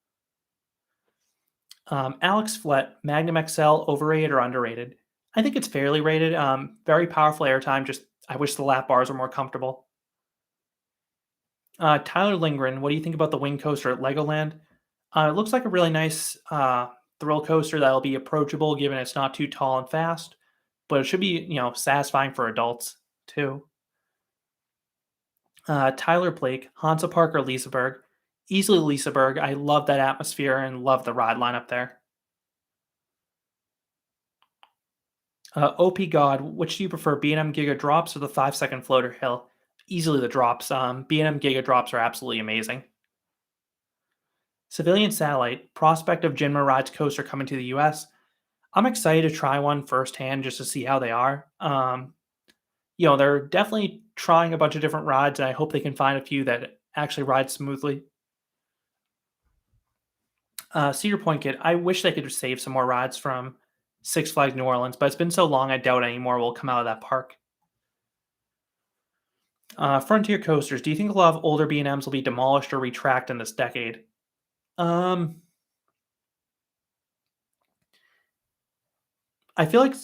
Alex Flett, Magnum XL, overrated or underrated? I think it's fairly rated. Very powerful airtime. Just I wish the lap bars were more comfortable. Tyler Lindgren, what do you think about the wing coaster at Legoland? It looks like a really nice thrill coaster that'll be approachable, given it's not too tall and fast, but it should be satisfying for adults too. Tyler Blake, Hansa Park or Liseberg? Easily Liseberg. I love that atmosphere and love the ride lineup there. OP God, which do you prefer, B&M Giga Drops or the 5 second floater hill? Easily the drops. B&M Giga Drops are absolutely amazing. Civilian Satellite, prospect of Jinma Rides coaster coming to the US. I'm excited to try one firsthand just to see how they are. They're definitely trying a bunch of different rides, and I hope they can find a few that actually ride smoothly. Cedar Point Kid, I wish they could save some more rides from Six Flags New Orleans, but it's been so long, I doubt any more will come out of that park. Frontier Coasters, do you think a lot of older B&Ms will be demolished or retracked in this decade? Um, I feel like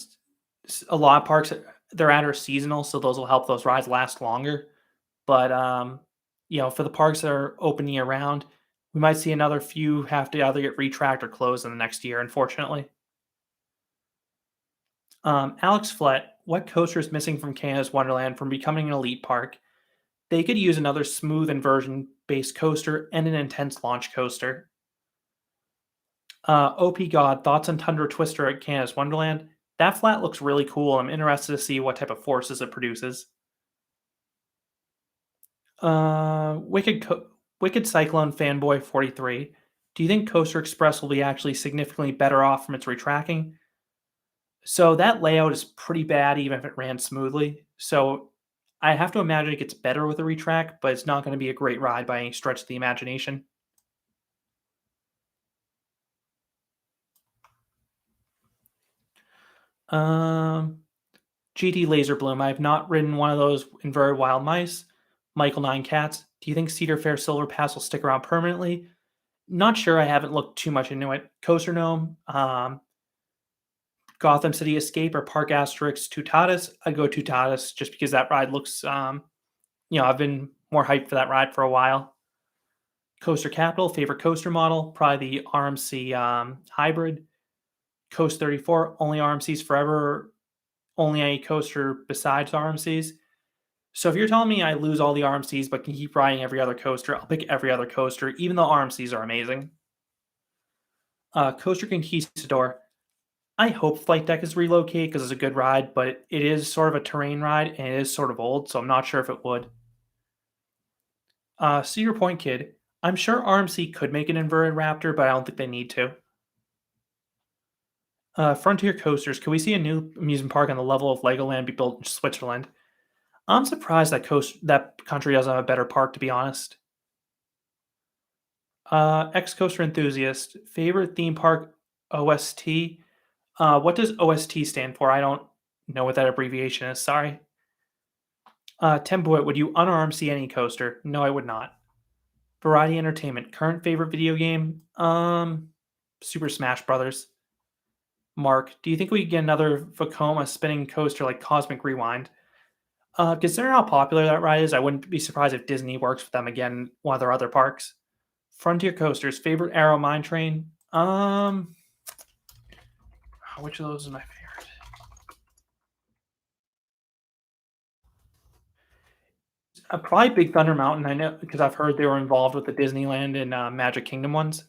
a lot of parks they're at are seasonal, so those will help those rides last longer. But for the parks that are open year round, we might see another few have to either get retracked or closed in the next year, unfortunately. Alex Flett, what coaster is missing from Canada's Wonderland from becoming an elite park? They could use another smooth inversion based coaster and an intense launch coaster. OP God, thoughts on Tundra Twister at Canada's Wonderland? That flat looks really cool. I'm interested to see what type of forces it produces. Wicked Cyclone Fanboy 43. Do you think Coaster Express will be actually significantly better off from its retracking? So that layout is pretty bad even if it ran smoothly. So I have to imagine it gets better with a retrack, but it's not going to be a great ride by any stretch of the imagination. Um, GT Laser Bloom. I have not ridden one of those inverted wild mice. Michael Nine Cats. Do you think Cedar Fair Silver Pass will stick around permanently? Not sure. I haven't looked too much into it. Coaster Gnome, Gotham City Escape, or Park Asterix Tutatis. I'd go Tutatis just because that ride looks. I've been more hyped for that ride for a while. Coaster Capital, favorite coaster model, probably the RMC Hybrid. Coast 34, only RMCs forever, only a coaster besides RMCs. So if you're telling me I lose all the RMCs but can keep riding every other coaster, I'll pick every other coaster, even though RMCs are amazing. Coaster Conquistador. I hope Flight Deck is relocated because it's a good ride, but it is sort of a terrain ride and it is sort of old, so I'm not sure if it would. Cedar Point Kid. I'm sure RMC could make an inverted Raptor, but I don't think they need to. Frontier Coasters. Can we see a new amusement park on the level of Legoland be built in Switzerland? I'm surprised that country doesn't have a better park, to be honest. Ex Coaster Enthusiast. Favorite theme park OST. What does OST stand for? I don't know what that abbreviation is. Sorry. Tempoit, would you un-RMC any coaster? No, I would not. Variety Entertainment. Current favorite video game? Super Smash Brothers. Mark, do you think we could get another Vekoma spinning coaster like Cosmic Rewind? Considering how popular that ride is, I wouldn't be surprised if Disney works with them again in one of their other parks. Frontier Coasters, favorite Arrow Mine Train? Which of those is my favorite? Probably Big Thunder Mountain. I know because I've heard they were involved with the Disneyland and Magic Kingdom ones.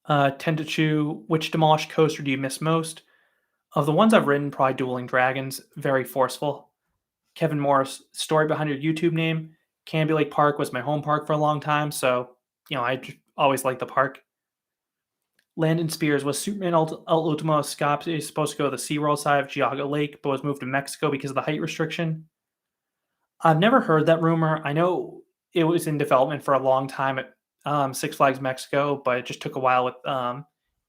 Tendichu, which demolished coaster do you miss most? Of the ones I've ridden, probably Dueling Dragons, very forceful. Kevin Morris, story behind your YouTube name. Canby Lake Park was my home park for a long time, so always liked the park. Landon Spears, was Superman Ultimo Escape supposed to go to the SeaWorld side of Geauga Lake, but was moved to Mexico because of the height restriction? I've never heard that rumor. I know it was in development for a long time at Six Flags Mexico, but it just took a while with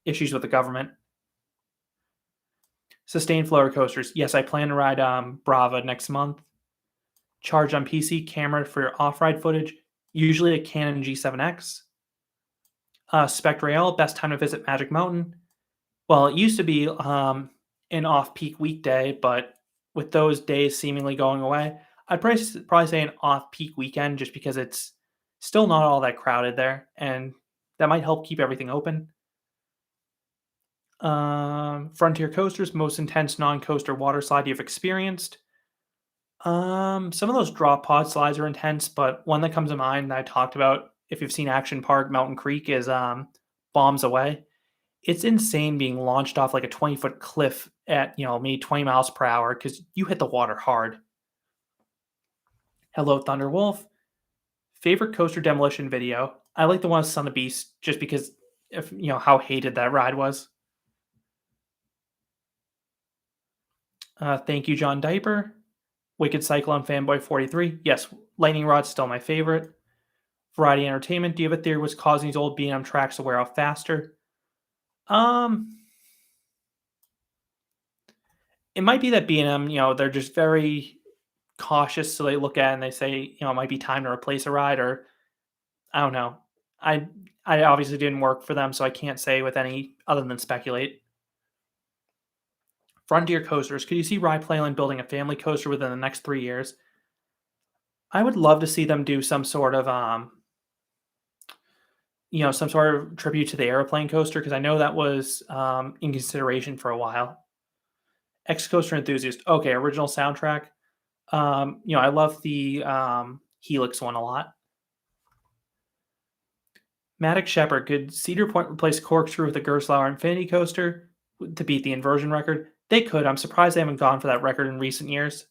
issues with the government. Sustained flower coasters. Yes, I plan to ride Brava next month. Charge on PC, camera for your off-ride footage, usually a Canon G7X. Spectrail, best time to visit Magic Mountain. Well, it used to be an off-peak weekday, but with those days seemingly going away, I'd probably say an off-peak weekend just because it's still not all that crowded there, and that might help keep everything open. Frontier Coasters, most intense non-coaster water slide you've experienced. Some of those drop pod slides are intense, but one that comes to mind that I talked about, if you've seen Action Park Mountain Creek, is Bombs Away. It's insane being launched off like a 20-foot cliff at maybe 20 miles per hour because you hit the water hard. Hello, Thunder Wolf. Favorite coaster demolition video? I like the one with Son of Beast just because of how hated that ride was. Thank you, John Diaper. Wicked Cyclone Fanboy 43. Yes, Lightning Rod's still my favorite. Variety Entertainment. Do you have a theory what's causing these old B&M tracks to wear off faster? It might be that B&M, they're just very cautious, so they look at it and they say, it might be time to replace a ride, or I don't know. I obviously didn't work for them, so I can't say with any other than speculate. Frontier Coasters. Could you see Ride Playland building a family coaster within the next 3 years? I would love to see them do some sort of some sort of tribute to the airplane coaster because I know that was in consideration for a while. X Coaster Enthusiast. Okay, original soundtrack. I love the Helix one a lot. Maddox Shepherd, could Cedar Point replace Corkscrew with a Gerstlauer Infinity Coaster to beat the inversion record? They could. I'm surprised they haven't gone for that record in recent years.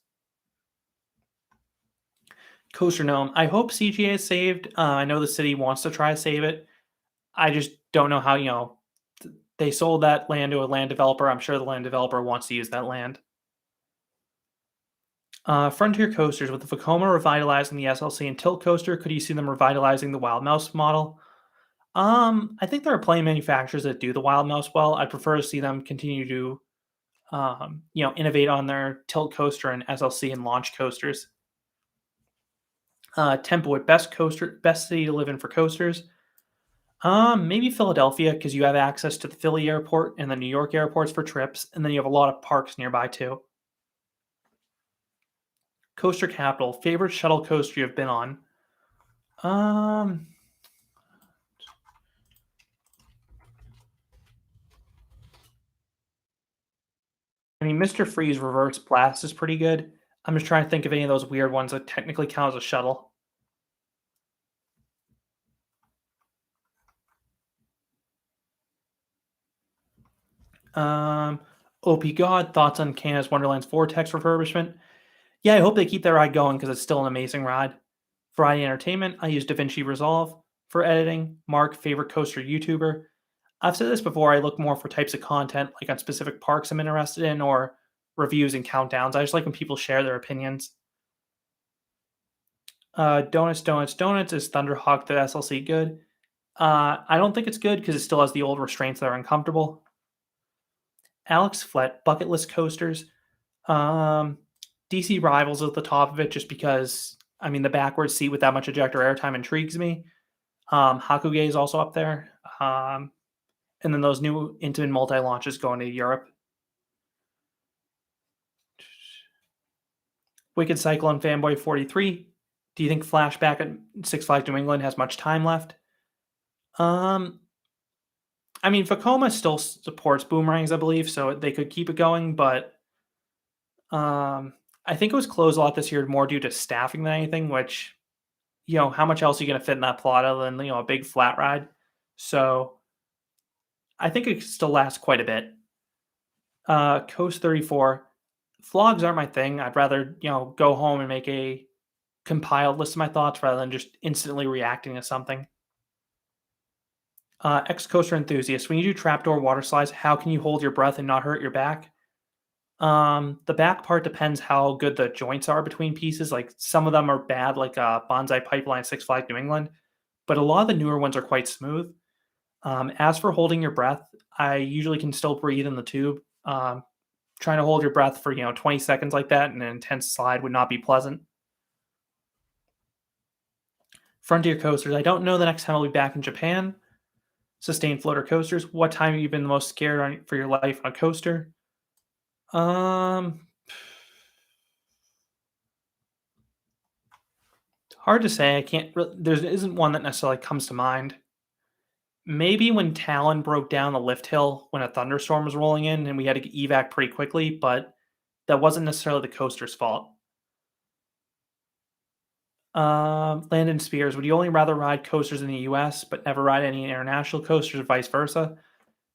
Coaster Gnome. I hope CGA is saved. I know the city wants to try to save it. I just don't know how, they sold that land to a land developer. I'm sure the land developer wants to use that land. Frontier Coasters, with the Vekoma revitalizing the SLC and Tilt Coaster, could you see them revitalizing the Wild Mouse model? I think there are plenty of manufacturers that do the Wild Mouse well. I prefer to see them continue to, innovate on their Tilt Coaster and SLC and launch coasters. Templewood, best city to live in for coasters. Maybe Philadelphia because you have access to the Philly airport and the New York airports for trips, and then you have a lot of parks nearby too. Coaster capital, favorite shuttle coaster you've been on? Um, I mean, Mr. Freeze Reverse Blast is pretty good. I'm just trying to think of any of those weird ones that technically count as a shuttle. Um, OP God, thoughts on Canada's Wonderland's Vortex refurbishment? Yeah, I hope they keep that ride going because it's still an amazing ride. Variety Entertainment, I use DaVinci Resolve for editing. Mark, favorite coaster YouTuber. I've said this before, I look more for types of content, like on specific parks I'm interested in, or reviews and countdowns. I just like when people share their opinions. Donuts. Is Thunderhawk the SLC good? I don't think it's good because it still has the old restraints that are uncomfortable. Alex Flett, bucket list coasters. Um, DC Rivals at the top of it just because, I mean, the backwards seat with that much ejector airtime intrigues me. Hakuge is also up there. And then those new Intamin multi launches going to Europe. Wicked Cycle and Fanboy 43. Do you think Flashback at Six Flags New England has much time left? Um, I mean, Vekoma still supports boomerangs, I believe, so they could keep it going, but I think it was closed a lot this year more due to staffing than anything, which, how much else are you going to fit in that plot other than, a big flat ride? So I think it could still last quite a bit. Coast 34. Vlogs aren't my thing. I'd rather, go home and make a compiled list of my thoughts rather than just instantly reacting to something. Ex coaster enthusiast. When you do trapdoor water slides, how can you hold your breath and not hurt your back? The back part depends how good the joints are between pieces. Like some of them are bad, like Bonsai Pipeline, Six Flags New England, but a lot of the newer ones are quite smooth. As for holding your breath, I usually can still breathe in the tube. Trying to hold your breath for 20 seconds like that in an intense slide would not be pleasant. Frontier coasters. I don't know the next time I'll be back in Japan. Sustained floater coasters. What time have you been the most scared for your life on a coaster? Um, Hard to say. I can't. There isn't one that necessarily comes to mind. Maybe when Talon broke down the lift hill when a thunderstorm was rolling in and we had to evac pretty quickly, but that wasn't necessarily the coaster's fault. Landon Spears, would you only rather ride coasters in the US but never ride any international coasters or vice versa?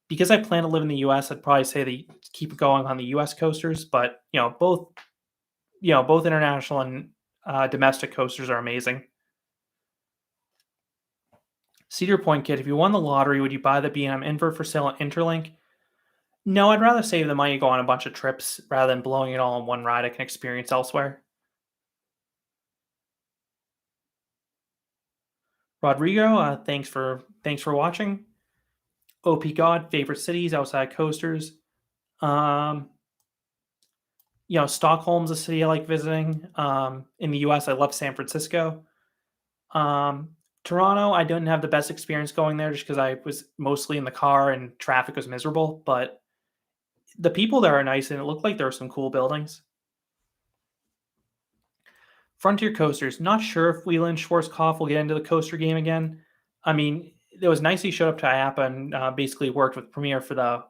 Because I plan to live in the US, I'd probably say that keep going on the US coasters, but both international and domestic coasters are amazing. Cedar Point Kid, if you won the lottery, would you buy the B&M invert for sale at Interlink? No, I'd rather save the money and go on a bunch of trips rather than blowing it all in one ride I can experience elsewhere. Rodrigo, thanks for watching. OP God, favorite cities outside coasters. Um, Stockholm's a city I like visiting. In the US, I love San Francisco. Um, Toronto, I didn't have the best experience going there just because I was mostly in the car and traffic was miserable. But the people there are nice and it looked like there were some cool buildings. Frontier Coasters, not sure if Wieland Schwarzkopf will get into the coaster game again. I mean, It was nice he showed up to IAPA and basically worked with Premiere for the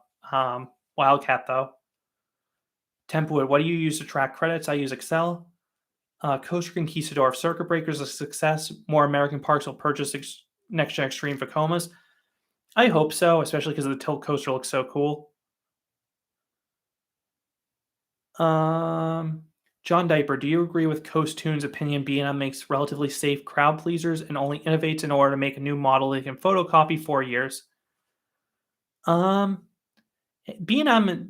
Wildcat though. Tempwood, what do you use to track credits? I use Excel. Coaster Conquistador, if Circuit Breaker is a success, more American parks will purchase Next Gen Extreme Vacomas. I hope so, especially because the tilt coaster looks so cool. Um, John Diaper, do you agree with Coast Tune's opinion B&M makes relatively safe crowd pleasers and only innovates in order to make a new model they can photocopy 4 years? Um, B&M,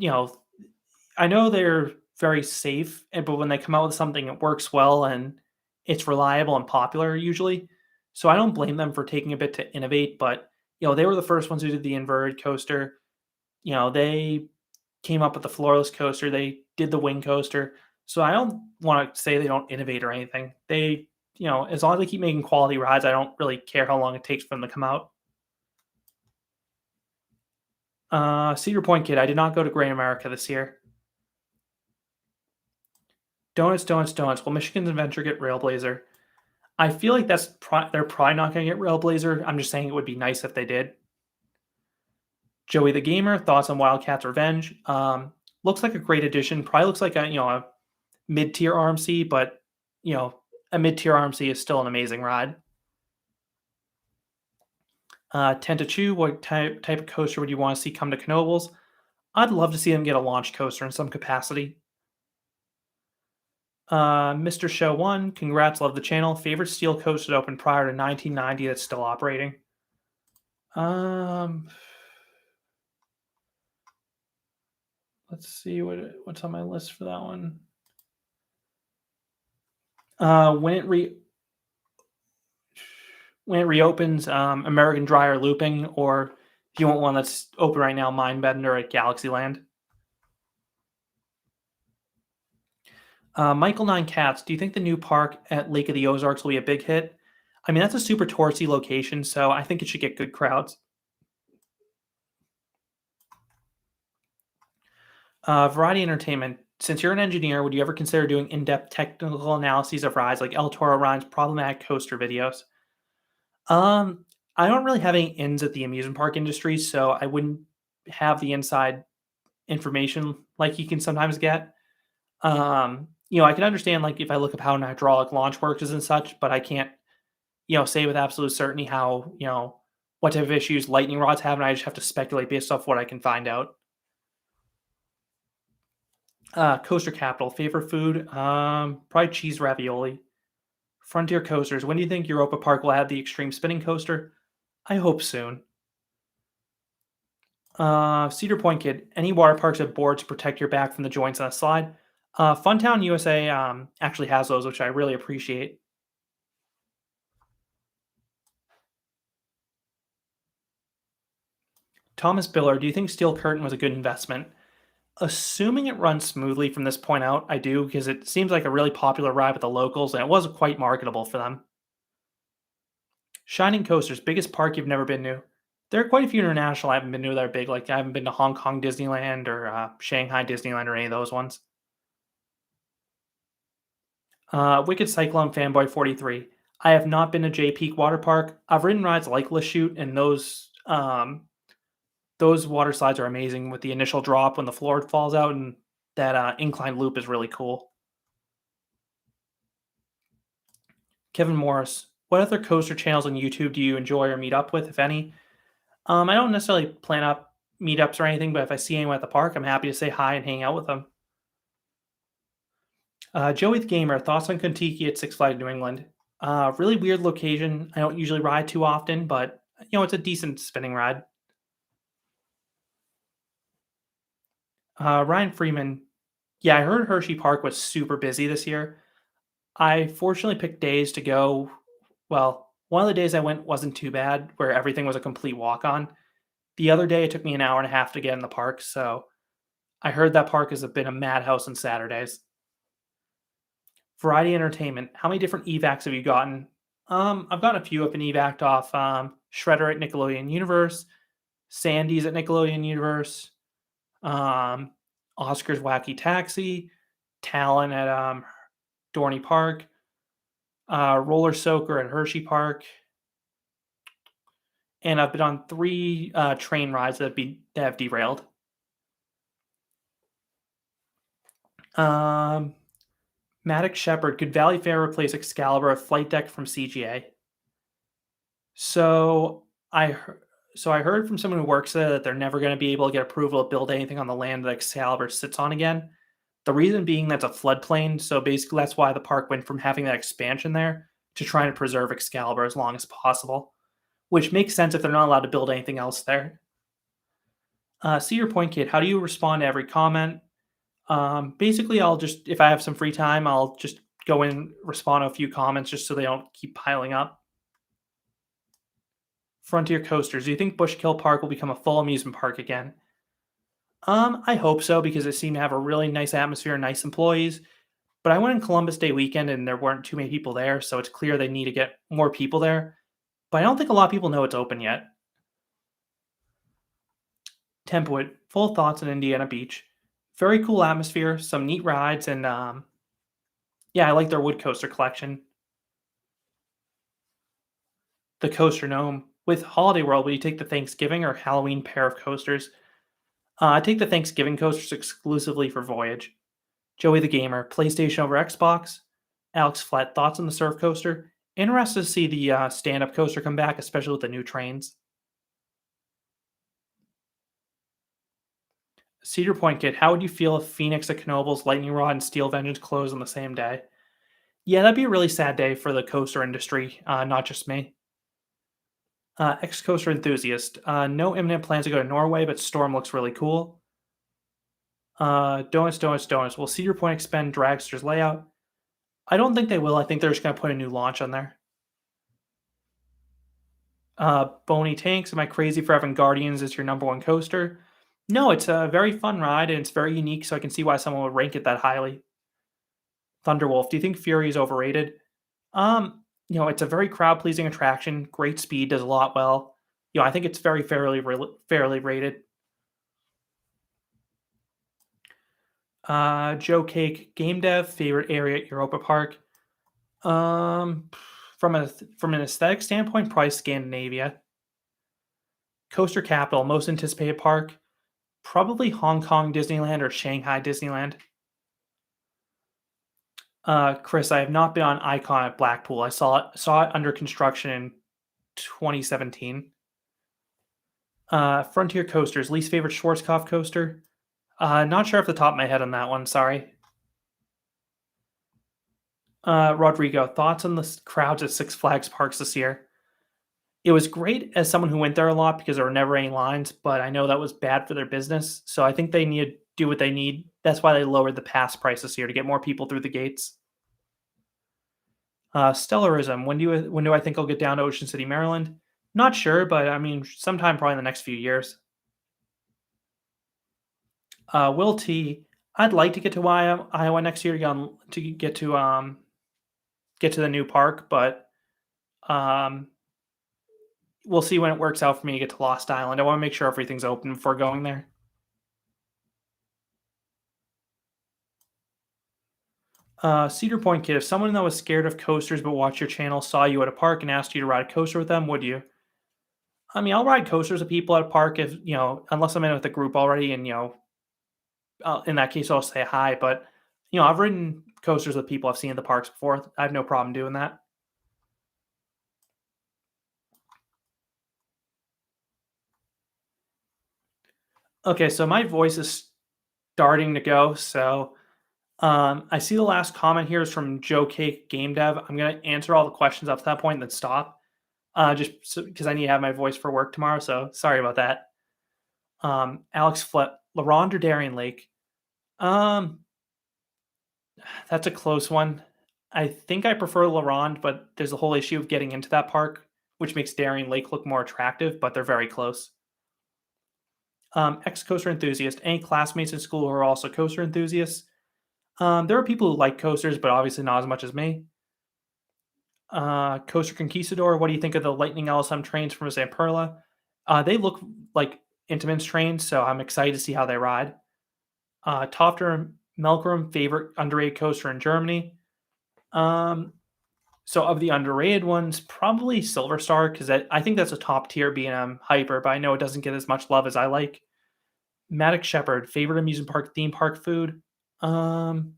I know they're very safe, but when they come out with something, it works well and it's reliable and popular usually. So I don't blame them for taking a bit to innovate, but they were the first ones who did the inverted coaster. They came up with the floorless coaster. They did the wing coaster. So I don't want to say they don't innovate or anything. They, as long as they keep making quality rides, I don't really care how long it takes for them to come out. Cedar Point Kid, I did not go to Great America this year. Donuts, donuts, donuts. Will Michigan's Adventure get Railblazer? I feel like they're probably not going to get Railblazer. I'm just saying it would be nice if they did. Joey the Gamer, thoughts on Wildcats Revenge? Looks like a great addition. Probably looks like a mid tier RMC, but you know a mid tier RMC is still an amazing ride. Ten to Chew, what type of coaster would you want to see come to Knobles? I'd love to see them get a launch coaster in some capacity. Mr. Show One, congrats, love the channel. Favorite steel coaster that opened prior to 1990 that's still operating. Um, let's see what's on my list for that one. When it reopens, American Dryer Looping, or if you want one that's open right now, Mindbender at Galaxyland. Michael Nine Cats, do you think the new park at Lake of the Ozarks will be a big hit? I mean, that's a super touristy location, so I think it should get good crowds. Variety Entertainment, since you're an engineer, would you ever consider doing in-depth technical analyses of rides like El Toro Ride's problematic coaster videos? Um, I don't really have any ins at the amusement park industry, so I wouldn't have the inside information like you can sometimes get. I can understand like if I look up how an hydraulic launch works and such, but I can't, say with absolute certainty how, what type of issues lightning rods have, and I just have to speculate based off what I can find out. Coaster Capital, favorite food? Probably cheese ravioli. Frontier Coasters, when do you think Europa Park will have the extreme spinning coaster? I hope soon. Cedar Point Kid, any water parks have boards to protect your back from the joints on a slide? Funtown USA actually has those, which I really appreciate. Thomas Biller, do you think Steel Curtain was a good investment? Assuming it runs smoothly from this point out, I do, because it seems like a really popular ride with the locals, and it was quite marketable for them. Shining Coasters, biggest park you've never been to? There are quite a few international I haven't been to that are big. Like I haven't been to Hong Kong Disneyland or Shanghai Disneyland or any of those ones. Wicked Cyclone Fanboy 43. I have not been to J Peak Water Park. I've ridden rides like Lachute, and those water slides are amazing with the initial drop when the floor falls out, and that incline loop is really cool. Kevin Morris, what other coaster channels on YouTube do you enjoy or meet up with, if any? I don't necessarily plan up meetups or anything, but if I see anyone at the park, I'm happy to say hi and hang out with them. Joey the Gamer, thoughts on Kentucky at Six Flags New England? Really weird location. I don't usually ride too often, but it's a decent spinning ride. Ryan Freeman, yeah, I heard Hershey Park was super busy this year. I fortunately picked days to go. Well, one of the days I went wasn't too bad, where everything was a complete walk on. The other day, it took me an hour and a half to get in the park, so I heard that park has been a madhouse on Saturdays. Variety Entertainment, how many different evacs have you gotten? I've gotten a few. I've been evac'd off Shredder at Nickelodeon Universe, Sandy's at Nickelodeon Universe, um, Oscar's Wacky Taxi, Talon at Dorney Park, Roller Soaker at Hershey Park, and I've been on 3 train rides that have derailed. Um, Maddox Shepherd, could Valley Fair replace Excalibur, a flight deck from CGA? So I hear so I heard from someone who works there that they're never gonna be able to get approval to build anything on the land that Excalibur sits on again. The reason being that's a floodplain, so basically that's why the park went from having that expansion there to trying to preserve Excalibur as long as possible, which makes sense if they're not allowed to build anything else there. Cedar Point Kid, how do you respond to every comment? Basically, I'll just if I have some free time, I'll just go in and respond to a few comments just so they don't keep piling up. Frontier Coasters, do you think Bushkill Park will become a full amusement park again? I hope so because it seemed to have a really nice atmosphere and nice employees. But I went on Columbus Day weekend and there weren't too many people there, so it's clear they need to get more people there. But I don't think a lot of people know it's open yet. Templewood, full thoughts on Indiana Beach. Very cool atmosphere, some neat rides, and yeah, I like their wood coaster collection. The Coaster Gnome. With Holiday World, will you take the Thanksgiving or Halloween pair of coasters? I take the Thanksgiving coasters exclusively for Voyage. Joey the Gamer, PlayStation over Xbox. Alex Flat, thoughts on the Surf Coaster? Interested to see the stand up coaster come back, especially with the new trains. Cedar Point Kid, how would you feel if Phoenix at Knoebels, Lightning Rod, and Steel Vengeance closed on the same day? Yeah, that'd be a really sad day for the coaster industry, not just me. Ex coaster enthusiast, no imminent plans to go to Norway, but Storm looks really cool. Donuts. Will Cedar Point expand Dragster's layout? I don't think they will. I think they're just going to put a new launch on there. Bony Tanks, am I crazy for having Guardians as your number one coaster? No, it's a very fun ride and it's very unique, so I can see why someone would rank it that highly. Thunderwolf, do you think Fury is overrated? It's a very crowd pleasing attraction, great speed, does a lot well. I think it's very fairly rated. Joe Cake, game dev, favorite area at Europa Park. Um, from an aesthetic standpoint, probably Scandinavia. Coaster capital, most anticipated park, probably Hong Kong Disneyland or Shanghai Disneyland. Chris, I have not been on Icon at Blackpool. I saw it under construction in 2017. Frontier Coasters, least favorite Schwarzkopf coaster. Not sure off the top of my head on that one. Sorry. Rodrigo, thoughts on the crowds at Six Flags parks this year? It was great as someone who went there a lot because there were never any lines, but I know that was bad for their business. So I think they need to do what they need. That's why they lowered the pass price this year to get more people through the gates. Stellarism. When do I think I'll get down to Ocean City, Maryland? Not sure, but I mean, sometime probably in the next few years. Will T. I'd like to get to Iowa next year to get to the new park, but um, we'll see when it works out for me to get to Lost Island. I want to make sure everything's open before going there. Cedar Point Kid, if someone that was scared of coasters but watched your channel saw you at a park and asked you to ride a coaster with them, would you? I mean, I'll ride coasters with people at a park if unless I'm in with a group already, and in that case, I'll say hi. But I've ridden coasters with people I've seen at the parks before. I have no problem doing that. Okay, so my voice is starting to go. So I see the last comment here is from Joe Cake Game Dev. I'm gonna answer all the questions up to that point and then stop. Just because I need to have my voice for work tomorrow. So sorry about that. Alex Flip, LaRonde or Darien Lake? Um, that's a close one. I think I prefer LaRonde, but there's a whole issue of getting into that park, which makes Darien Lake look more attractive, but they're very close. Ex coaster enthusiast. Any classmates in school who are also coaster enthusiasts? There are people who like coasters, but obviously not as much as me. Coaster Conquistador. What do you think of the Lightning LSM trains from Zamperla? They look like Intamin's trains, so I'm excited to see how they ride. Tofter Melkrum, favorite underrated coaster in Germany. Um, So of the underrated ones, probably Silver Star because I think that's a top tier B&M hyper, but I know it doesn't get as much love as I like. Maddox Shepherd, favorite amusement park theme park food. Um,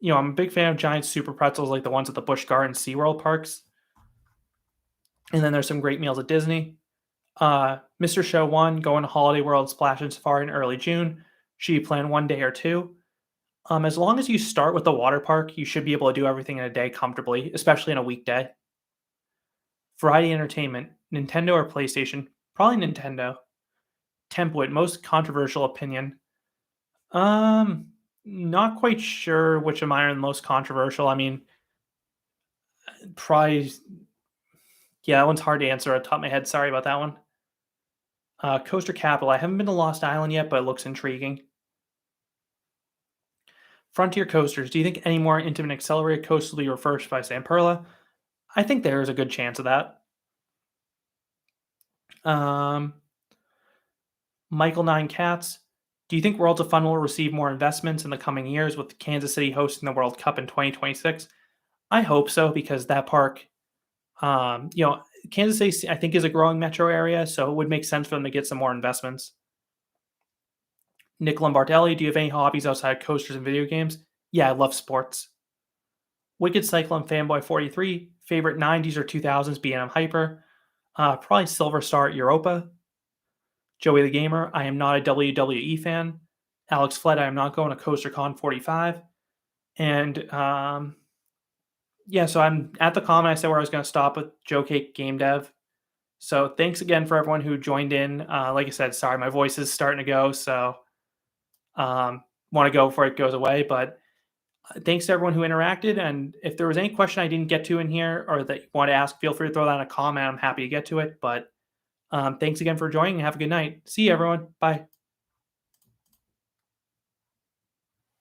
I'm a big fan of giant super pretzels like the ones at the Busch Gardens SeaWorld parks. And then there's some great meals at Disney. Mr. Show 1, going to Holiday World, Splash and Safari in early June. Should you plan one day or two? As long as you start with the water park, you should be able to do everything in a day comfortably, especially in a weekday. Variety entertainment, Nintendo or PlayStation? Probably Nintendo. Template, most controversial opinion. Um, Not quite sure which of mine are the most controversial. I mean, probably, yeah, that one's hard to answer at the top of my head. Sorry about that one. Coaster Capital. I haven't been to Lost Island yet, but it looks intriguing. Frontier Coasters. Do you think any more intimate accelerated coasters will be reversed by Samperla? I think there is a good chance of that. Um, Michael Nine Cats. Do you think Worlds of Fun will receive more investments in the coming years with Kansas City hosting the World Cup in 2026? I hope so because that park, Kansas City, I think, is a growing metro area, so it would make sense for them to get some more investments. Nick Lombardelli, do you have any hobbies outside coasters and video games? Yeah, I love sports. Wicked Cyclone Fanboy 43, favorite 90s or 2000s B&M Hyper. Probably Silver Star at Europa. Joey the Gamer, I am not a WWE fan. Alex Fled, I am not going to CoasterCon 45. And yeah, so I'm at the comment. I said where I was going to stop with Joe Cake Game Dev. So thanks again for everyone who joined in. Like I said, sorry, my voice is starting to go, so want to go before it goes away. But thanks to everyone who interacted. And if there was any question I didn't get to in here or that you want to ask, feel free to throw that in a comment. I'm happy to get to it. But thanks again for joining and have a good night. See you, everyone. Bye.